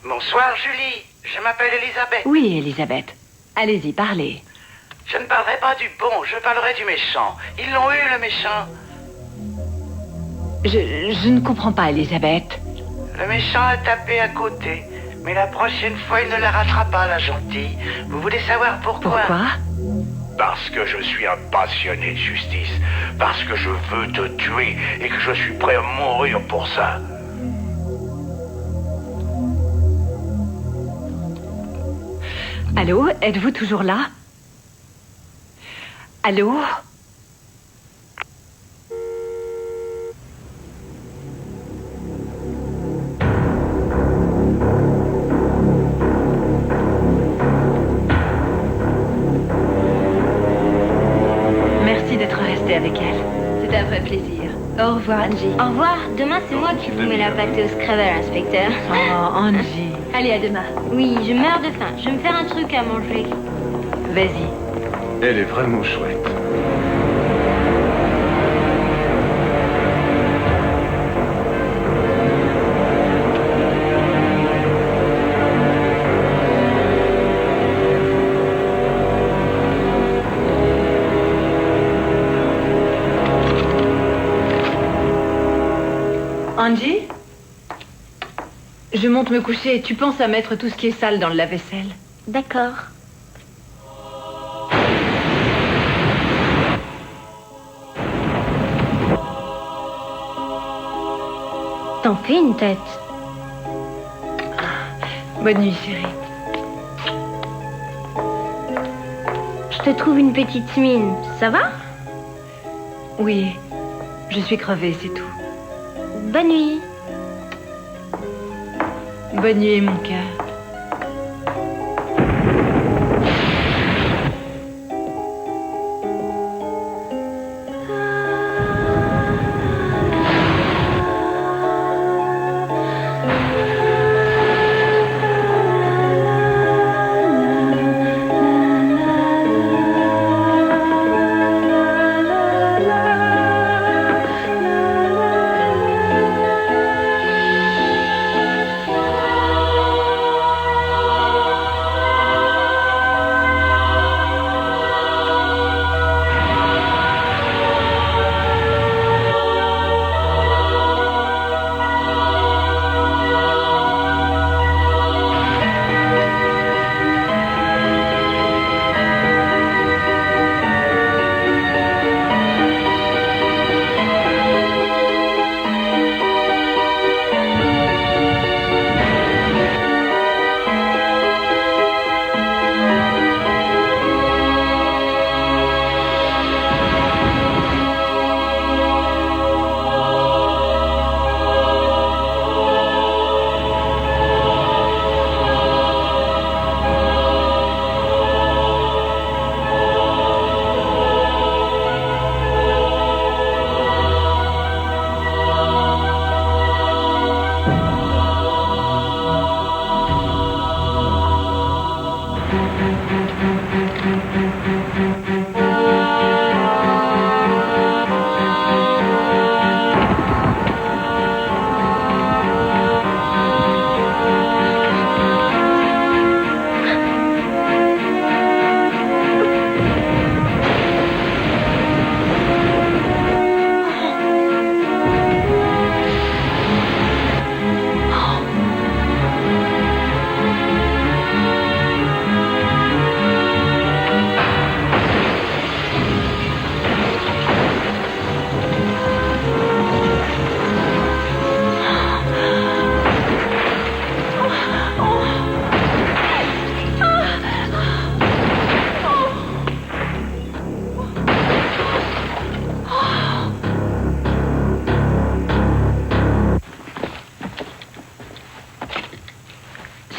Bonsoir, Julie. Je m'appelle Elisabeth. Oui, Elisabeth. Allez-y, parlez. Je ne parlerai pas du bon, je parlerai du méchant. Ils l'ont eu, le méchant. Je ne comprends pas, Elisabeth. Le méchant a tapé à côté. Mais la prochaine fois, il ne la rattrape pas, la gentille. Vous voulez savoir pourquoi? Pourquoi? Parce que je suis un passionné de justice. Parce que je veux te tuer et que je suis prêt à mourir pour ça. Allô, êtes-vous toujours là? Allô? Merci d'être resté avec elle. C'était un vrai plaisir. Au revoir, Angie. Au revoir. Demain, c'est moi qui vous mets la pâtée au Scrabble, inspecteur. Oh, Angie. Allez, à demain. Oui, je meurs de faim. Je vais me faire un truc à manger. Vas-y. Elle est vraiment chouette. Angie? Je monte me coucher et tu penses à mettre tout ce qui est sale dans le lave-vaisselle. D'accord. T'en fais une tête. Bonne nuit, chérie. Je te trouve une petite mine. Ça va? Oui, je suis crevée, c'est tout. Bonne nuit. Bonne nuit, mon cœur.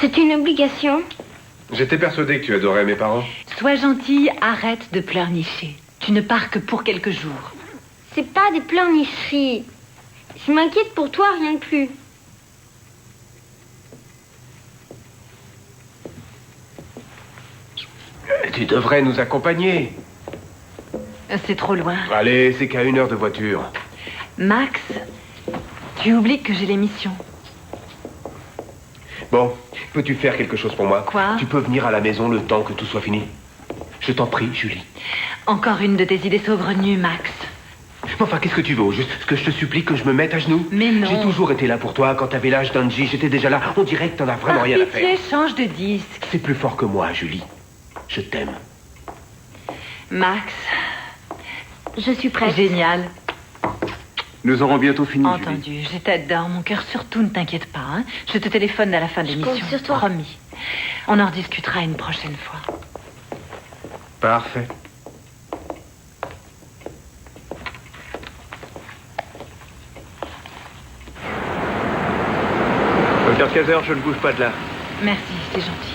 C'est une obligation. J'étais persuadé que tu adorais mes parents. Sois gentille, arrête de pleurnicher. Tu ne pars que pour quelques jours. C'est pas des pleurnicheries. Je m'inquiète pour toi, rien de plus. Tu devrais nous accompagner. C'est trop loin. Allez, c'est qu'à 1 heure de voiture. Max, tu oublies que j'ai l'émission. Bon, peux-tu faire quelque chose pour moi? Quoi? Tu peux venir à la maison le temps que tout soit fini. Je t'en prie, Julie. Encore une de tes idées saugrenues, Max. Enfin, qu'est-ce que tu veux? Juste que je te supplie que je me mette à genoux? Mais non. J'ai toujours été là pour toi. Quand t'avais l'âge d'Angie, j'étais déjà là. On dirait que t'en as vraiment rien à faire. Pitié, change de disque. C'est plus fort que moi, Julie. Je t'aime. Max. Je suis prête. Génial. Nous aurons bientôt fini, Julie. Entendu, je t'adore, mon cœur. Surtout, ne t'inquiète pas. Hein. Je te téléphone à la fin de l'émission. compte sur toi. Promis. On en rediscutera une prochaine fois. Parfait. Docteur Kaiser, je ne bouge pas de là. Merci, c'est gentil.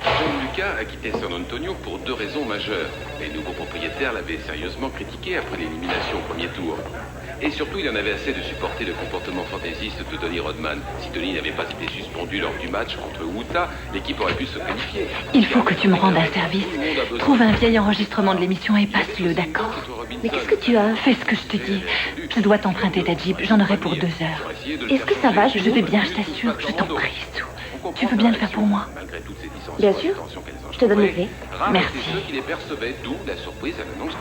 Gianluca a quitté San Antonio pour 2 raisons majeures. Les nouveaux propriétaires l'avaient sérieusement critiqué après l'élimination au premier tour. Et surtout, il en avait assez de supporter le comportement fantaisiste de Tony Rodman. Si Tony n'avait pas été suspendu lors du match contre Utah, l'équipe aurait pu se qualifier. Il faut que tu me rendes un service. Trouve un vieil enregistrement de l'émission et passe-le, d'accord? Mais qu'est-ce que tu as? Fais ce que je te dis. Je dois t'emprunter ta Jeep. J'en aurai pour 2 heures. Est-ce que ça va? Je vais bien, je t'assure. Je t'en prie, Sue. Tu veux bien le faire pour moi? Bien sûr. Je te donne les clés. Merci. Ceux qui les percevaient, d'où la surprise à l'annonce.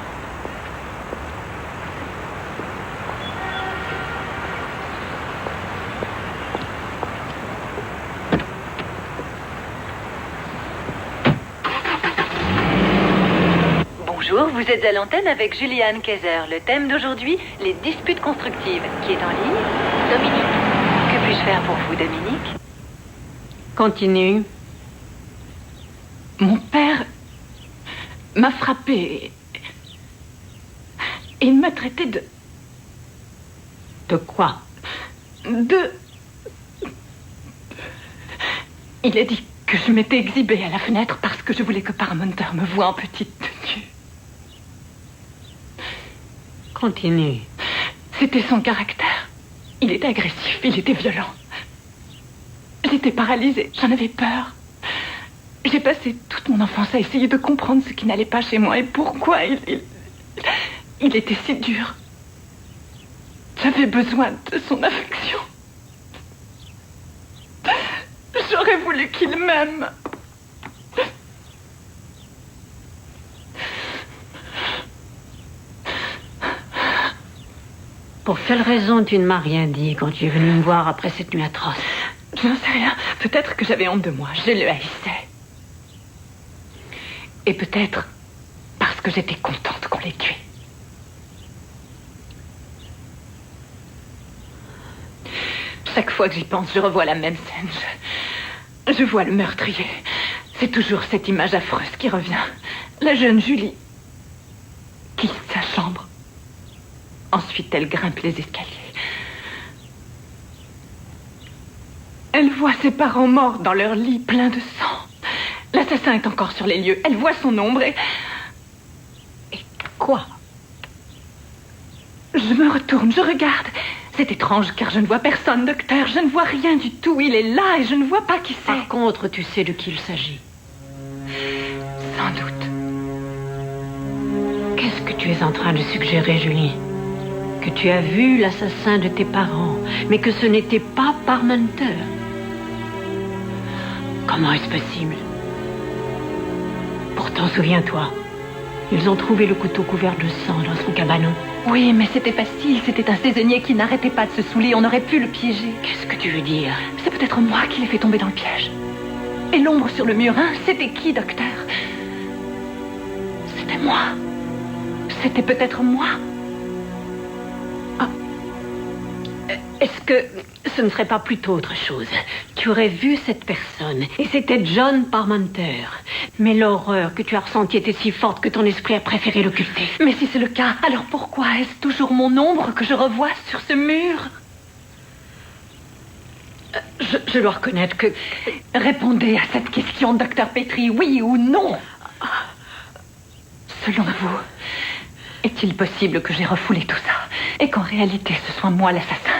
Bonjour, vous êtes à l'antenne avec Julianne Kaiser. Le thème d'aujourd'hui, les disputes constructives. Qui est en ligne? Dominique. Que puis-je faire pour vous, Dominique? Continue. Mon père m'a frappé. Il m'a traité de... De quoi? Il a dit que je m'étais exhibée à la fenêtre parce que je voulais que Parmenter me voie en petite tenue. Continue. C'était son caractère. Il était agressif, il était violent. J'étais paralysée, j'en avais peur. J'ai passé toute mon enfance à essayer de comprendre ce qui n'allait pas chez moi et pourquoi il était si dur. J'avais besoin de son affection. J'aurais voulu qu'il m'aime. Pour quelle raison tu ne m'as rien dit quand tu es venu me voir après cette nuit atroce? Je n'en sais rien. Peut-être que j'avais honte de moi. Je le haïssais. Et peut-être parce que j'étais contente qu'on l'ait tué. Chaque fois que j'y pense, je revois la même scène. Je vois le meurtrier. C'est toujours cette image affreuse qui revient. La jeune Julie quitte sa chambre. Ensuite, elle grimpe les escaliers. Elle voit ses parents morts dans leur lit plein de sang. L'assassin est encore sur les lieux. Elle voit son ombre et quoi? Je me retourne, je regarde. C'est étrange car je ne vois personne, docteur. Je ne vois rien du tout. Il est là et je ne vois pas qui c'est. Par contre, tu sais de qui il s'agit. Sans doute. Qu'est-ce que tu es en train de suggérer, Julie? Que tu as vu l'assassin de tes parents, mais que ce n'était pas Parmenter. Comment est-ce possible? Pourtant, souviens-toi, ils ont trouvé le couteau couvert de sang dans son cabanon. Oui, mais c'était facile. C'était un saisonnier qui n'arrêtait pas de se saouler. On aurait pu le piéger. Qu'est-ce que tu veux dire? C'est peut-être moi qui l'ai fait tomber dans le piège. Et l'ombre sur le mur, hein? C'était qui, docteur? C'était moi. C'était peut-être moi. Est-ce que ce ne serait pas plutôt autre chose? Tu aurais vu cette personne, et c'était John Parmenter. Mais l'horreur que tu as ressentie était si forte que ton esprit a préféré l'occulter. Mais si c'est le cas, alors pourquoi est-ce toujours mon ombre que je revois sur ce mur? Je dois reconnaître que... Répondez à cette question, Dr. Petrie, oui ou non? Selon vous, est-il possible que j'ai refoulé tout ça et qu'en réalité ce soit moi l'assassin?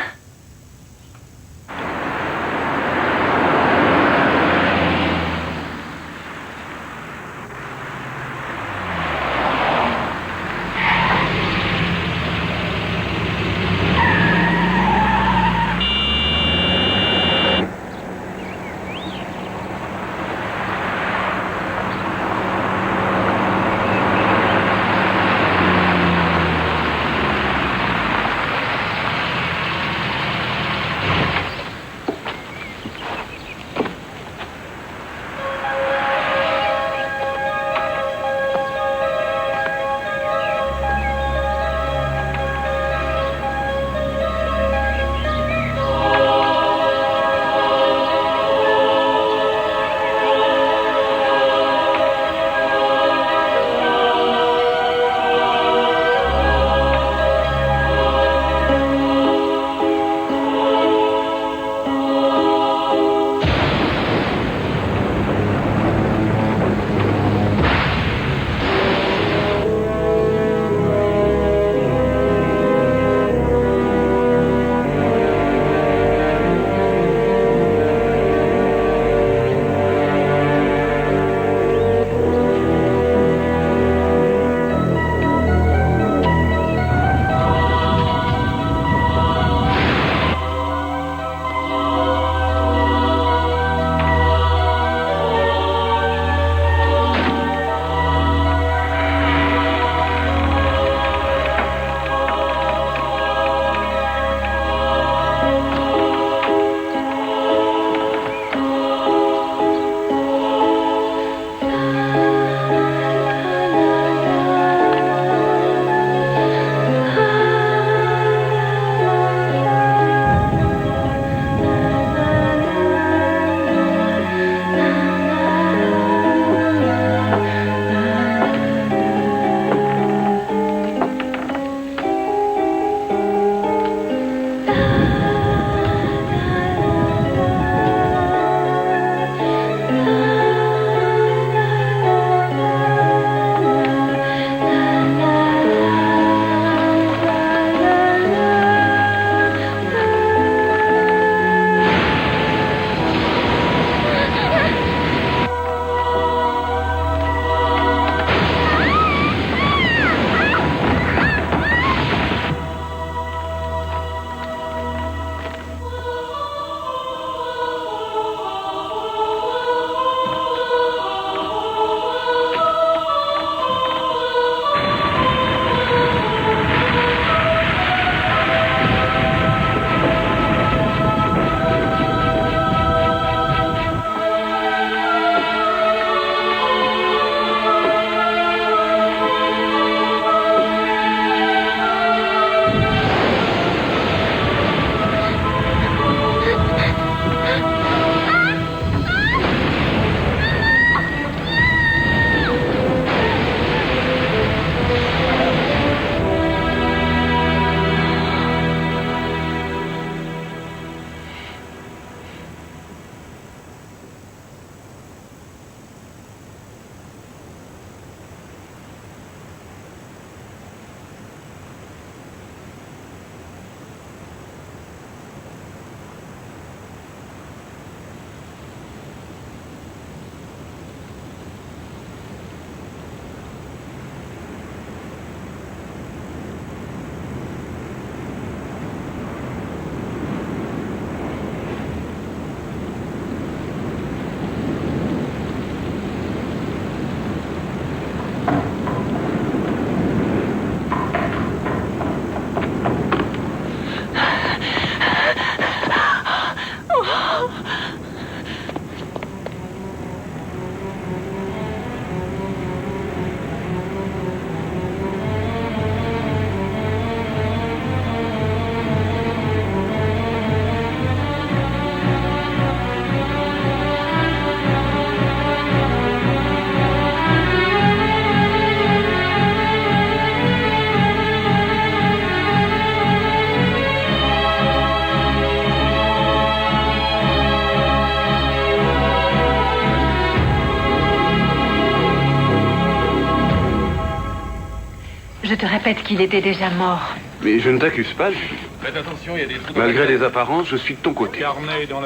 Je te répète qu'il était déjà mort. Mais je ne t'accuse pas, Julie. Faites attention, il y a des trous. Malgré les apparences, je suis de ton côté.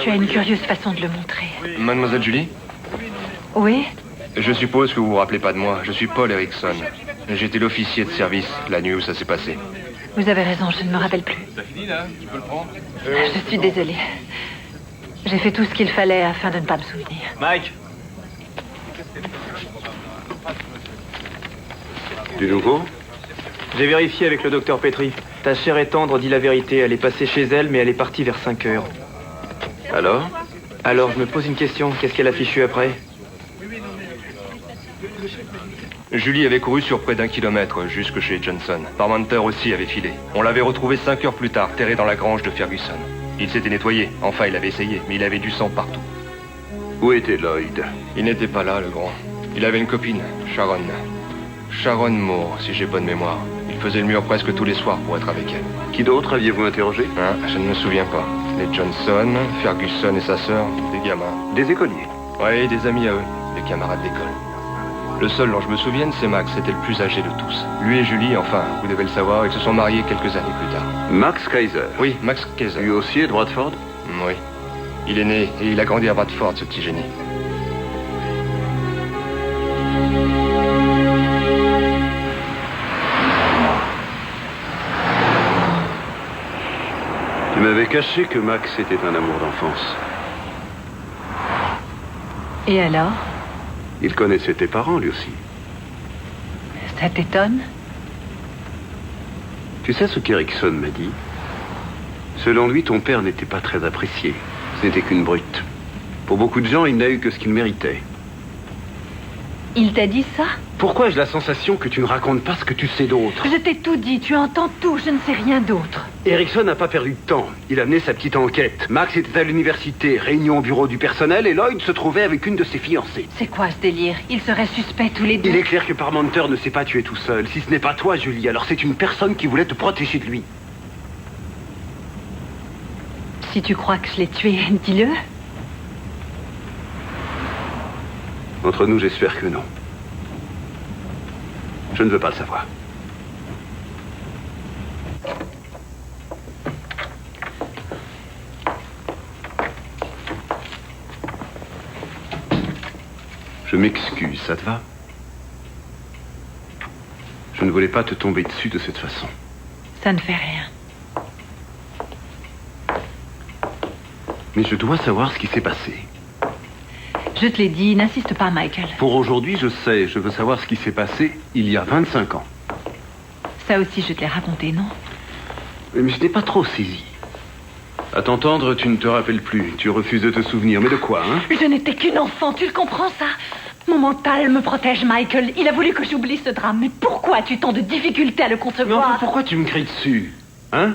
Tu as une curieuse façon de le montrer. Mademoiselle Julie, Oui? je suppose que vous vous rappelez pas de moi. Je suis Paul Erickson. J'étais l'officier de service la nuit où ça s'est passé. Vous avez raison, je ne me rappelle plus. Ça finit là? Tu peux le prendre? Je suis désolée. J'ai fait tout ce qu'il fallait afin de ne pas me souvenir. Mike. Du nouveau? J'ai vérifié avec le docteur Petrie. Ta chère et tendre dit la vérité. Elle est passée chez elle, mais elle est partie vers 5 heures. Alors? Alors, je me pose une question. Qu'est-ce qu'elle a fichu après? Julie avait couru sur près d'1 kilomètre jusque chez Johnson. Parmenter aussi avait filé. On l'avait retrouvé 5 heures plus tard, terré dans la grange de Ferguson. Il s'était nettoyé. Enfin, il avait essayé, mais il avait du sang partout. Où était Lloyd? Il n'était pas là, le grand. Il avait une copine, Sharon. Sharon Moore, si j'ai bonne mémoire. Il faisait le mur presque tous les soirs pour être avec elle. Qui d'autre aviez-vous interrogé? Je ne me souviens pas. Les Johnson, Ferguson et sa sœur, des gamins. Des écoliers? Oui, des amis à eux, des camarades d'école. Le seul dont je me souvienne, c'est Max, c'était le plus âgé de tous. Lui et Julie, enfin, vous devez le savoir, ils se sont mariés quelques années plus tard. Max Kaiser? Oui, Max Kaiser. Lui aussi est de Bradford? Oui. Il est né et il a grandi à Bradford, ce petit génie. Tu m'avais caché que Max était un amour d'enfance. Et alors? Il connaissait tes parents, lui aussi. Ça t'étonne? Tu sais ce qu'Erickson m'a dit? Selon lui, ton père n'était pas très apprécié. Ce n'était qu'une brute. Pour beaucoup de gens, il n'a eu que ce qu'il méritait. Il t'a dit ça? Pourquoi ai-je la sensation que tu ne racontes pas ce que tu sais d'autre? Je t'ai tout dit, tu entends tout, je ne sais rien d'autre. Erickson n'a pas perdu de temps. Il a mené sa petite enquête. Max était à l'université, réunion au bureau du personnel, et Lloyd se trouvait avec une de ses fiancées. C'est quoi ce délire? Ils seraient suspects tous les deux. Il est clair que Parmenter ne s'est pas tué tout seul. Si ce n'est pas toi, Julie, alors c'est une personne qui voulait te protéger de lui. Si tu crois que je l'ai tué, dis-le. Entre nous, j'espère que non. Je ne veux pas le savoir. Je m'excuse, ça te va? Je ne voulais pas te tomber dessus de cette façon. Ça ne fait rien. Mais je dois savoir ce qui s'est passé. Je te l'ai dit, n'insiste pas, Michael. Pour aujourd'hui, je sais. Je veux savoir ce qui s'est passé il y a 25 ans. Ça aussi, je te l'ai raconté, non? Mais je n'ai pas trop saisi. À t'entendre, tu ne te rappelles plus. Tu refuses de te souvenir. Mais de quoi, hein? Je n'étais qu'une enfant, tu le comprends, ça? Mon mental me protège, Michael. Il a voulu que j'oublie ce drame. Mais pourquoi as-tu tant de difficultés à le concevoir? Mais enfin, pourquoi tu me cries dessus? Hein?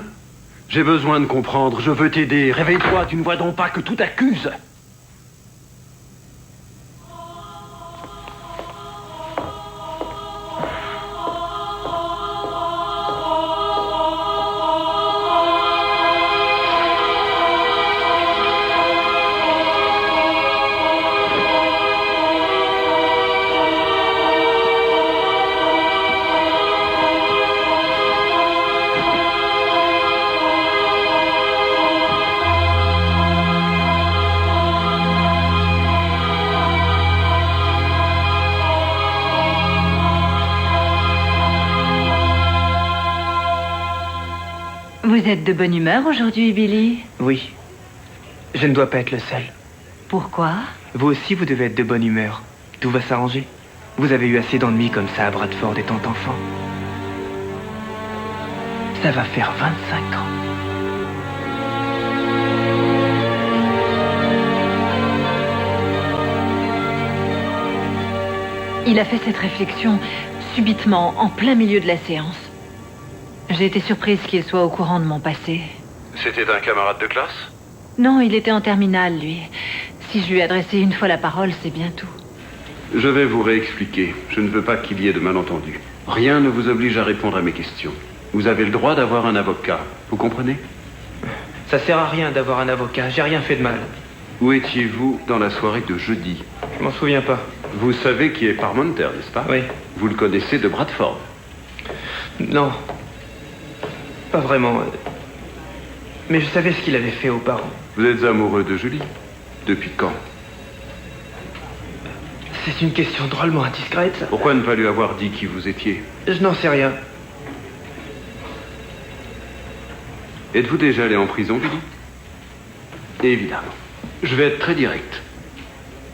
J'ai besoin de comprendre. Je veux t'aider. Réveille-toi. Tu ne vois donc pas que tout accuse. Vous êtes de bonne humeur aujourd'hui, Billy? Oui. Je ne dois pas être le seul. Pourquoi? Vous aussi, vous devez être de bonne humeur. Tout va s'arranger. Vous avez eu assez d'ennuis comme ça à Bradford étant enfant. Ça va faire 25 ans. Il a fait cette réflexion subitement, en plein milieu de la séance. J'ai été surprise qu'il soit au courant de mon passé. C'était un camarade de classe? Non, il était en terminale, lui. Si je lui adressais une fois la parole, c'est bien tout. Je vais vous réexpliquer. Je ne veux pas qu'il y ait de malentendus. Rien ne vous oblige à répondre à mes questions. Vous avez le droit d'avoir un avocat. Vous comprenez? Ça sert à rien d'avoir un avocat. J'ai rien fait de mal. Où étiez-vous dans la soirée de jeudi? Je m'en souviens pas. Vous savez qui est Parmenter, n'est-ce pas? Oui. Vous le connaissez de Bradford? Non. Pas vraiment. Mais je savais ce qu'il avait fait aux parents. Vous êtes amoureux de Julie? Depuis quand? C'est une question drôlement indiscrète, ça. Pourquoi ne pas lui avoir dit qui vous étiez? Je n'en sais rien. Êtes-vous déjà allé en prison, Billy? Évidemment. Je vais être très direct.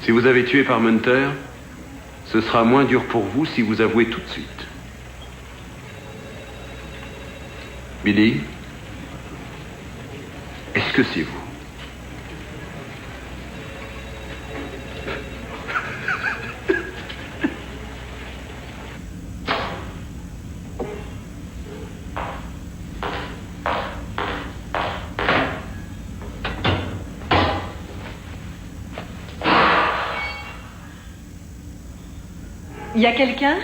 Si vous avez tué Parmenter, ce sera moins dur pour vous si vous avouez tout de suite. Billy, est-ce que c'est vous? Y a quelqu'un?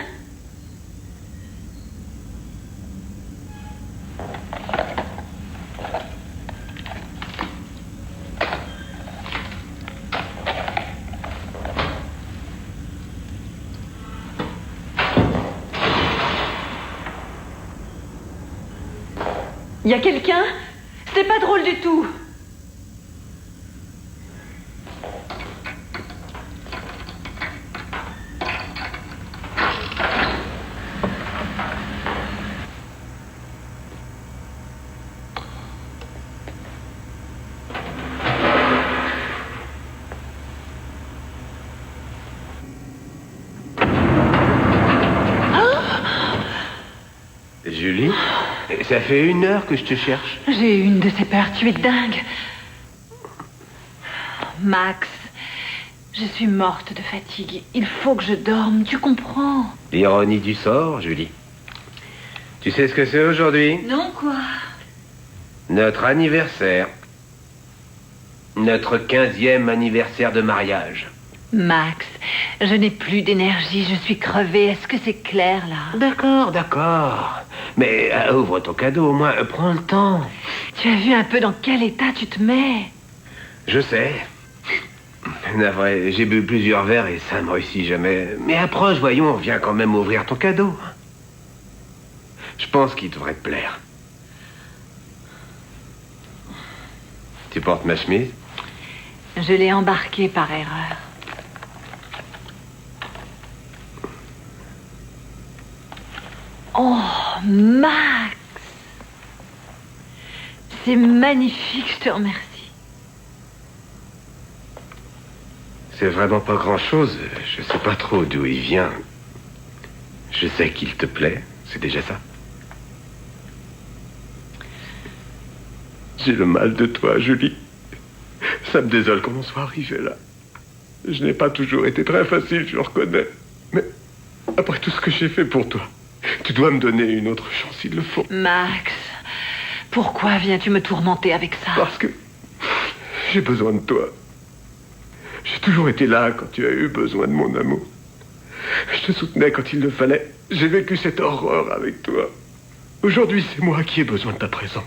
Y a quelqu'un? C'est pas drôle du tout. Julie, ça fait 1 heure que je te cherche. J'ai eu une de ces peurs, tu es dingue. Max, je suis morte de fatigue. Il faut que je dorme, tu comprends? L'ironie du sort, Julie. Tu sais ce que c'est aujourd'hui? Non, quoi? Notre anniversaire. Notre 15e anniversaire de mariage. Max, je n'ai plus d'énergie, je suis crevée. Est-ce que c'est clair, là? D'accord. Mais ouvre ton cadeau, au moins, prends le temps. Tu as vu un peu dans quel état tu te mets? Je sais. Navré, j'ai bu plusieurs verres et ça ne me réussit jamais. Mais approche, voyons, viens quand même ouvrir ton cadeau. Je pense qu'il devrait te plaire. Tu portes ma chemise? Je l'ai embarquée par erreur. Oh, Max! C'est magnifique, je te remercie. C'est vraiment pas grand-chose. Je sais pas trop d'où il vient. Je sais qu'il te plaît, c'est déjà ça. J'ai le mal de toi, Julie. Ça me désole qu'on en soit arrivé là. Je n'ai pas toujours été très facile, je le reconnais. Mais après tout ce que j'ai fait pour toi, tu dois me donner une autre chance, il le faut. Max, pourquoi viens-tu me tourmenter avec ça? Parce que j'ai besoin de toi. J'ai toujours été là quand tu as eu besoin de mon amour. Je te soutenais quand il le fallait. J'ai vécu cette horreur avec toi. Aujourd'hui, c'est moi qui ai besoin de ta présence.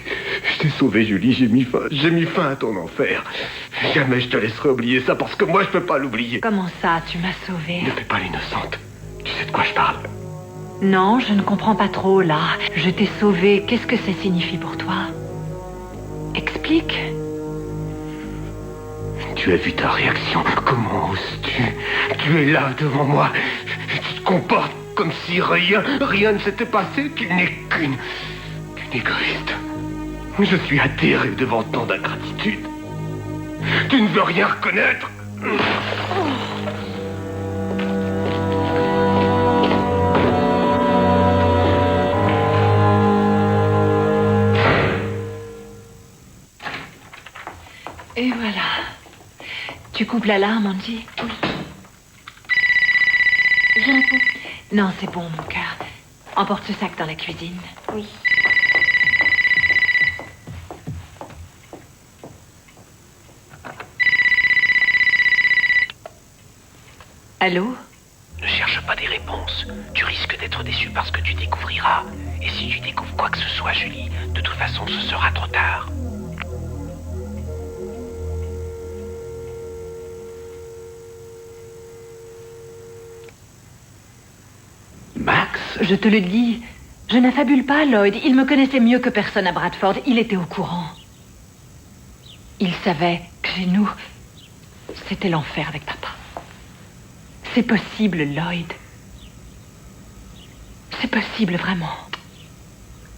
Je t'ai sauvé, Julie, j'ai mis fin à ton enfer. Jamais je te laisserai oublier ça parce que moi, je peux pas l'oublier. Comment ça, tu m'as sauvée? Ne fais pas l'innocente. Tu sais de quoi je parle? Non, je ne comprends pas trop, là. Je t'ai sauvée. Qu'est-ce que ça signifie pour toi? Explique. Tu as vu ta réaction. Comment oses-tu? Tu es là devant moi. Tu te comportes comme si rien ne s'était passé, qu'il n'est qu'une égoïste. Je suis atterré devant tant d'ingratitude. Tu ne veux rien reconnaître. Et voilà. Tu coupes l'alarme, Angie? Oui. Je réponds. Non, c'est bon, mon cœur. Emporte ce sac dans la cuisine. Oui. Allô? Ne cherche pas des réponses. Tu risques d'être déçu par ce que tu découvriras. Et si tu découvres quoi que ce soit, Julie, de toute façon, ce sera trop tard. Max? Je te le dis. Je n'affabule pas, Lloyd. Il me connaissait mieux que personne à Bradford. Il était au courant. Il savait que chez nous, c'était l'enfer avec papa. C'est possible, Lloyd. C'est possible, vraiment.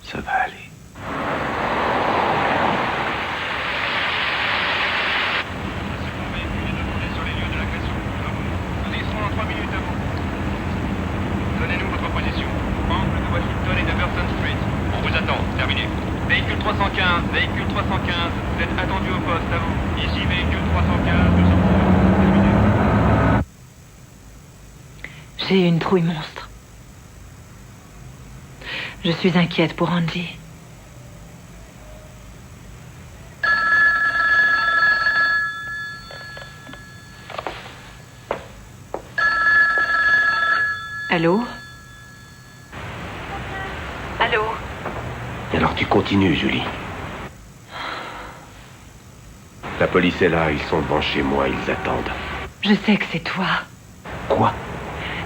Ça va aller. Donnez-nous votre position. Angle de Washington et de Burton Street. On vous attend. Terminé. Véhicule 315, véhicule 315. Vous êtes attendu au poste, à vous. Ici, véhicule 315. J'ai eu une trouille monstre. Je suis inquiète pour Angie. Allô? Allô? Alors tu continues, Julie. La police est là, ils sont devant chez moi, ils attendent. Je sais que c'est toi. Quoi?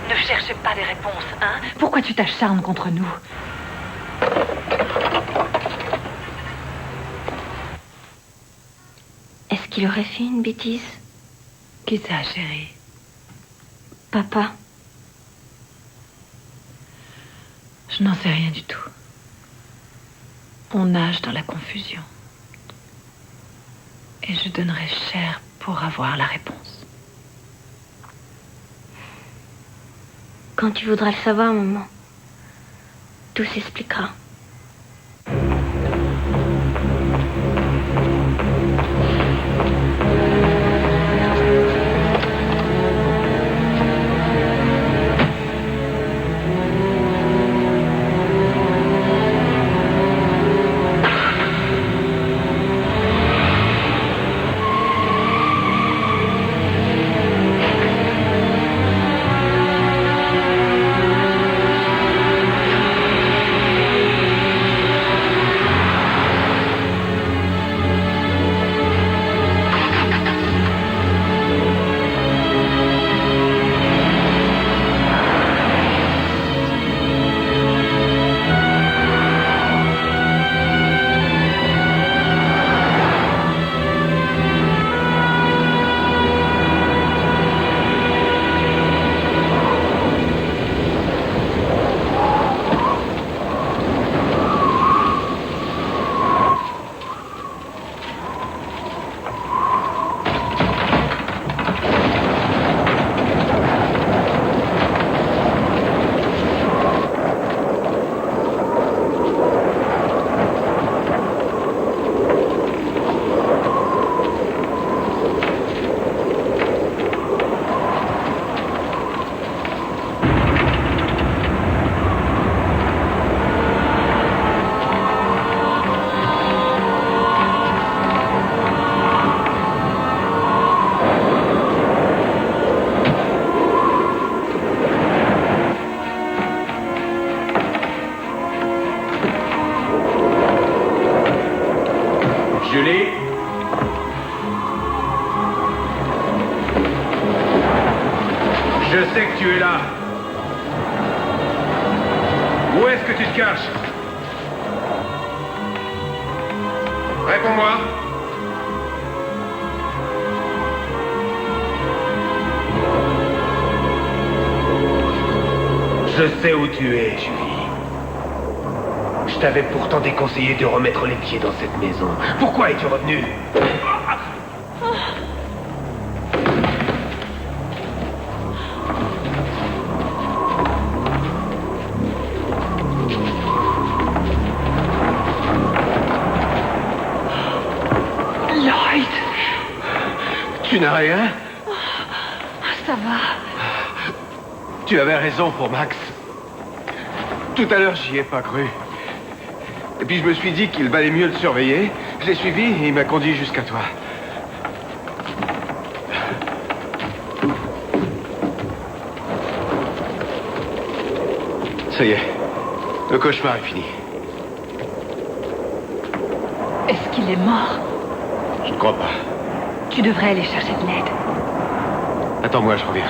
Ne cherche pas des réponses, hein? Pourquoi tu t'acharnes contre nous? Est-ce qu'il aurait fait une bêtise? Qui ça, chérie? Papa. Je n'en sais rien du tout. On nage dans la confusion. Et je donnerais cher pour avoir la réponse. Quand tu voudras le savoir, maman, tout s'expliquera. Julie? Je sais que tu es là. Où est-ce que tu te caches? Réponds-moi. Je sais où tu es, Julie. Je t'avais pourtant déconseillé de remettre les pieds dans cette maison. Pourquoi es-tu revenu? Lloyd! Tu n'as rien? Ça va. Tu avais raison pour Max. Tout à l'heure, j'y ai pas cru. Et puis je me suis dit qu'il valait mieux le surveiller. Je l'ai suivi et il m'a conduit jusqu'à toi. Ça y est, le cauchemar est fini. Est-ce qu'il est mort? Je ne crois pas. Tu devrais aller chercher de l'aide. Attends-moi, je reviens.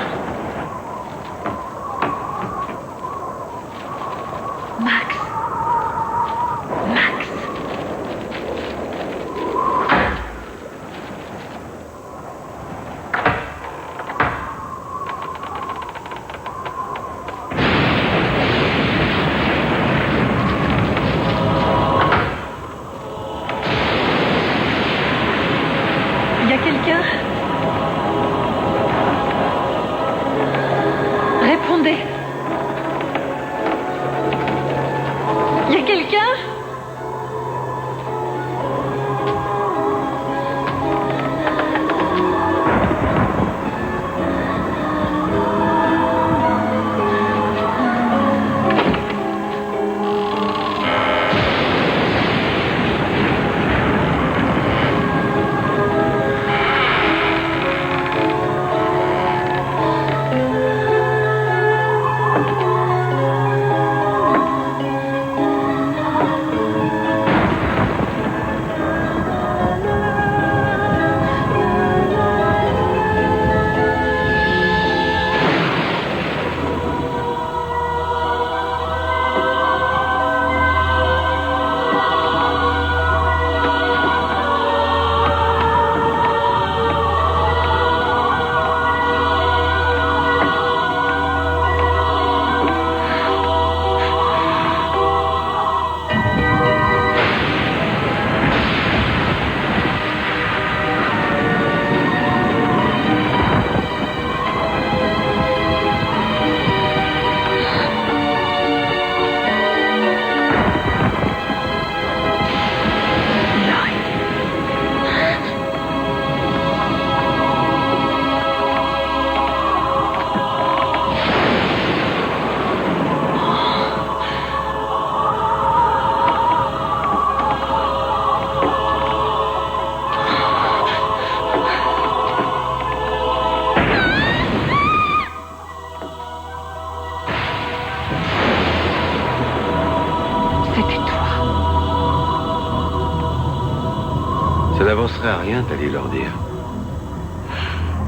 n'avancerait à rien d'aller leur dire.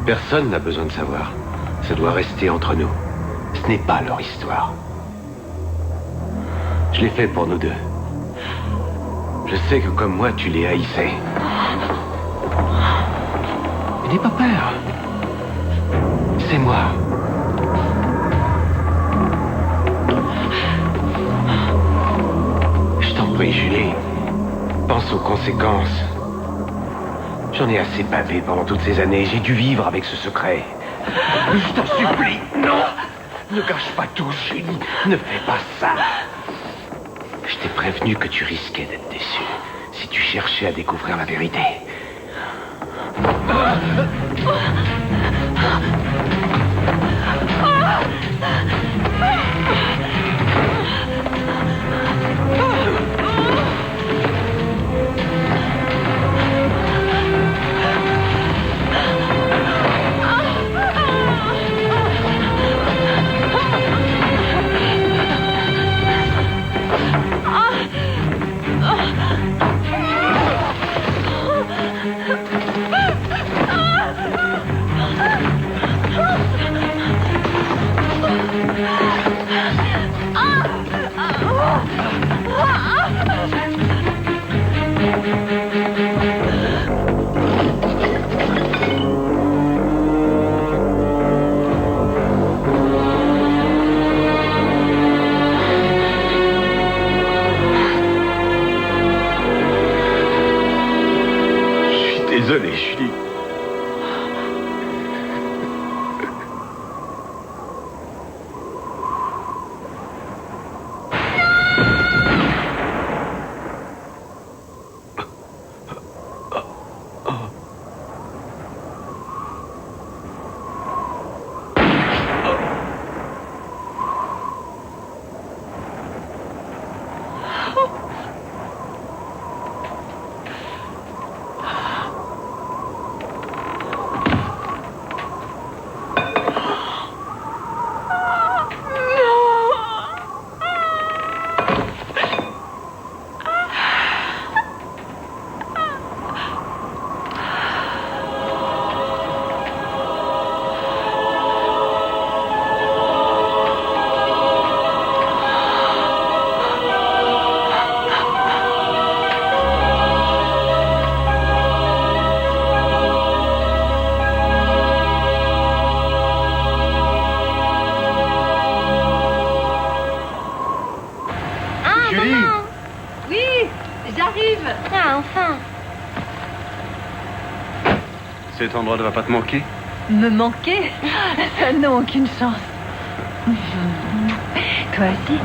Personne n'a besoin de savoir. Ça doit rester entre nous. Ce n'est pas leur histoire. Je l'ai fait pour nous deux. Je sais que comme moi, tu les haïssais. Mais n'aie pas peur. C'est moi. Je t'en prie, Julie. Pense aux conséquences. J'en ai assez bavé pendant toutes ces années. J'ai dû vivre avec ce secret. Je t'en supplie, non! Ne gâche pas tout, Julie. Ne fais pas ça. Je t'ai prévenu que tu risquais d'être déçu si tu cherchais à découvrir la vérité. Désolé, Julie. Cet endroit ne va pas te manquer? Me manquer? Ça n'a aucune chance. Toi aussi?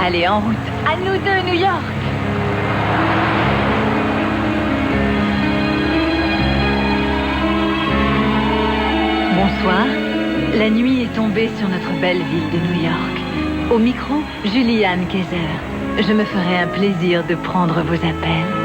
Allez, en route. À nous deux, New York. Bonsoir. La nuit est tombée sur notre belle ville de New York. Au micro, Julianne Kayser. Je me ferai un plaisir de prendre vos appels.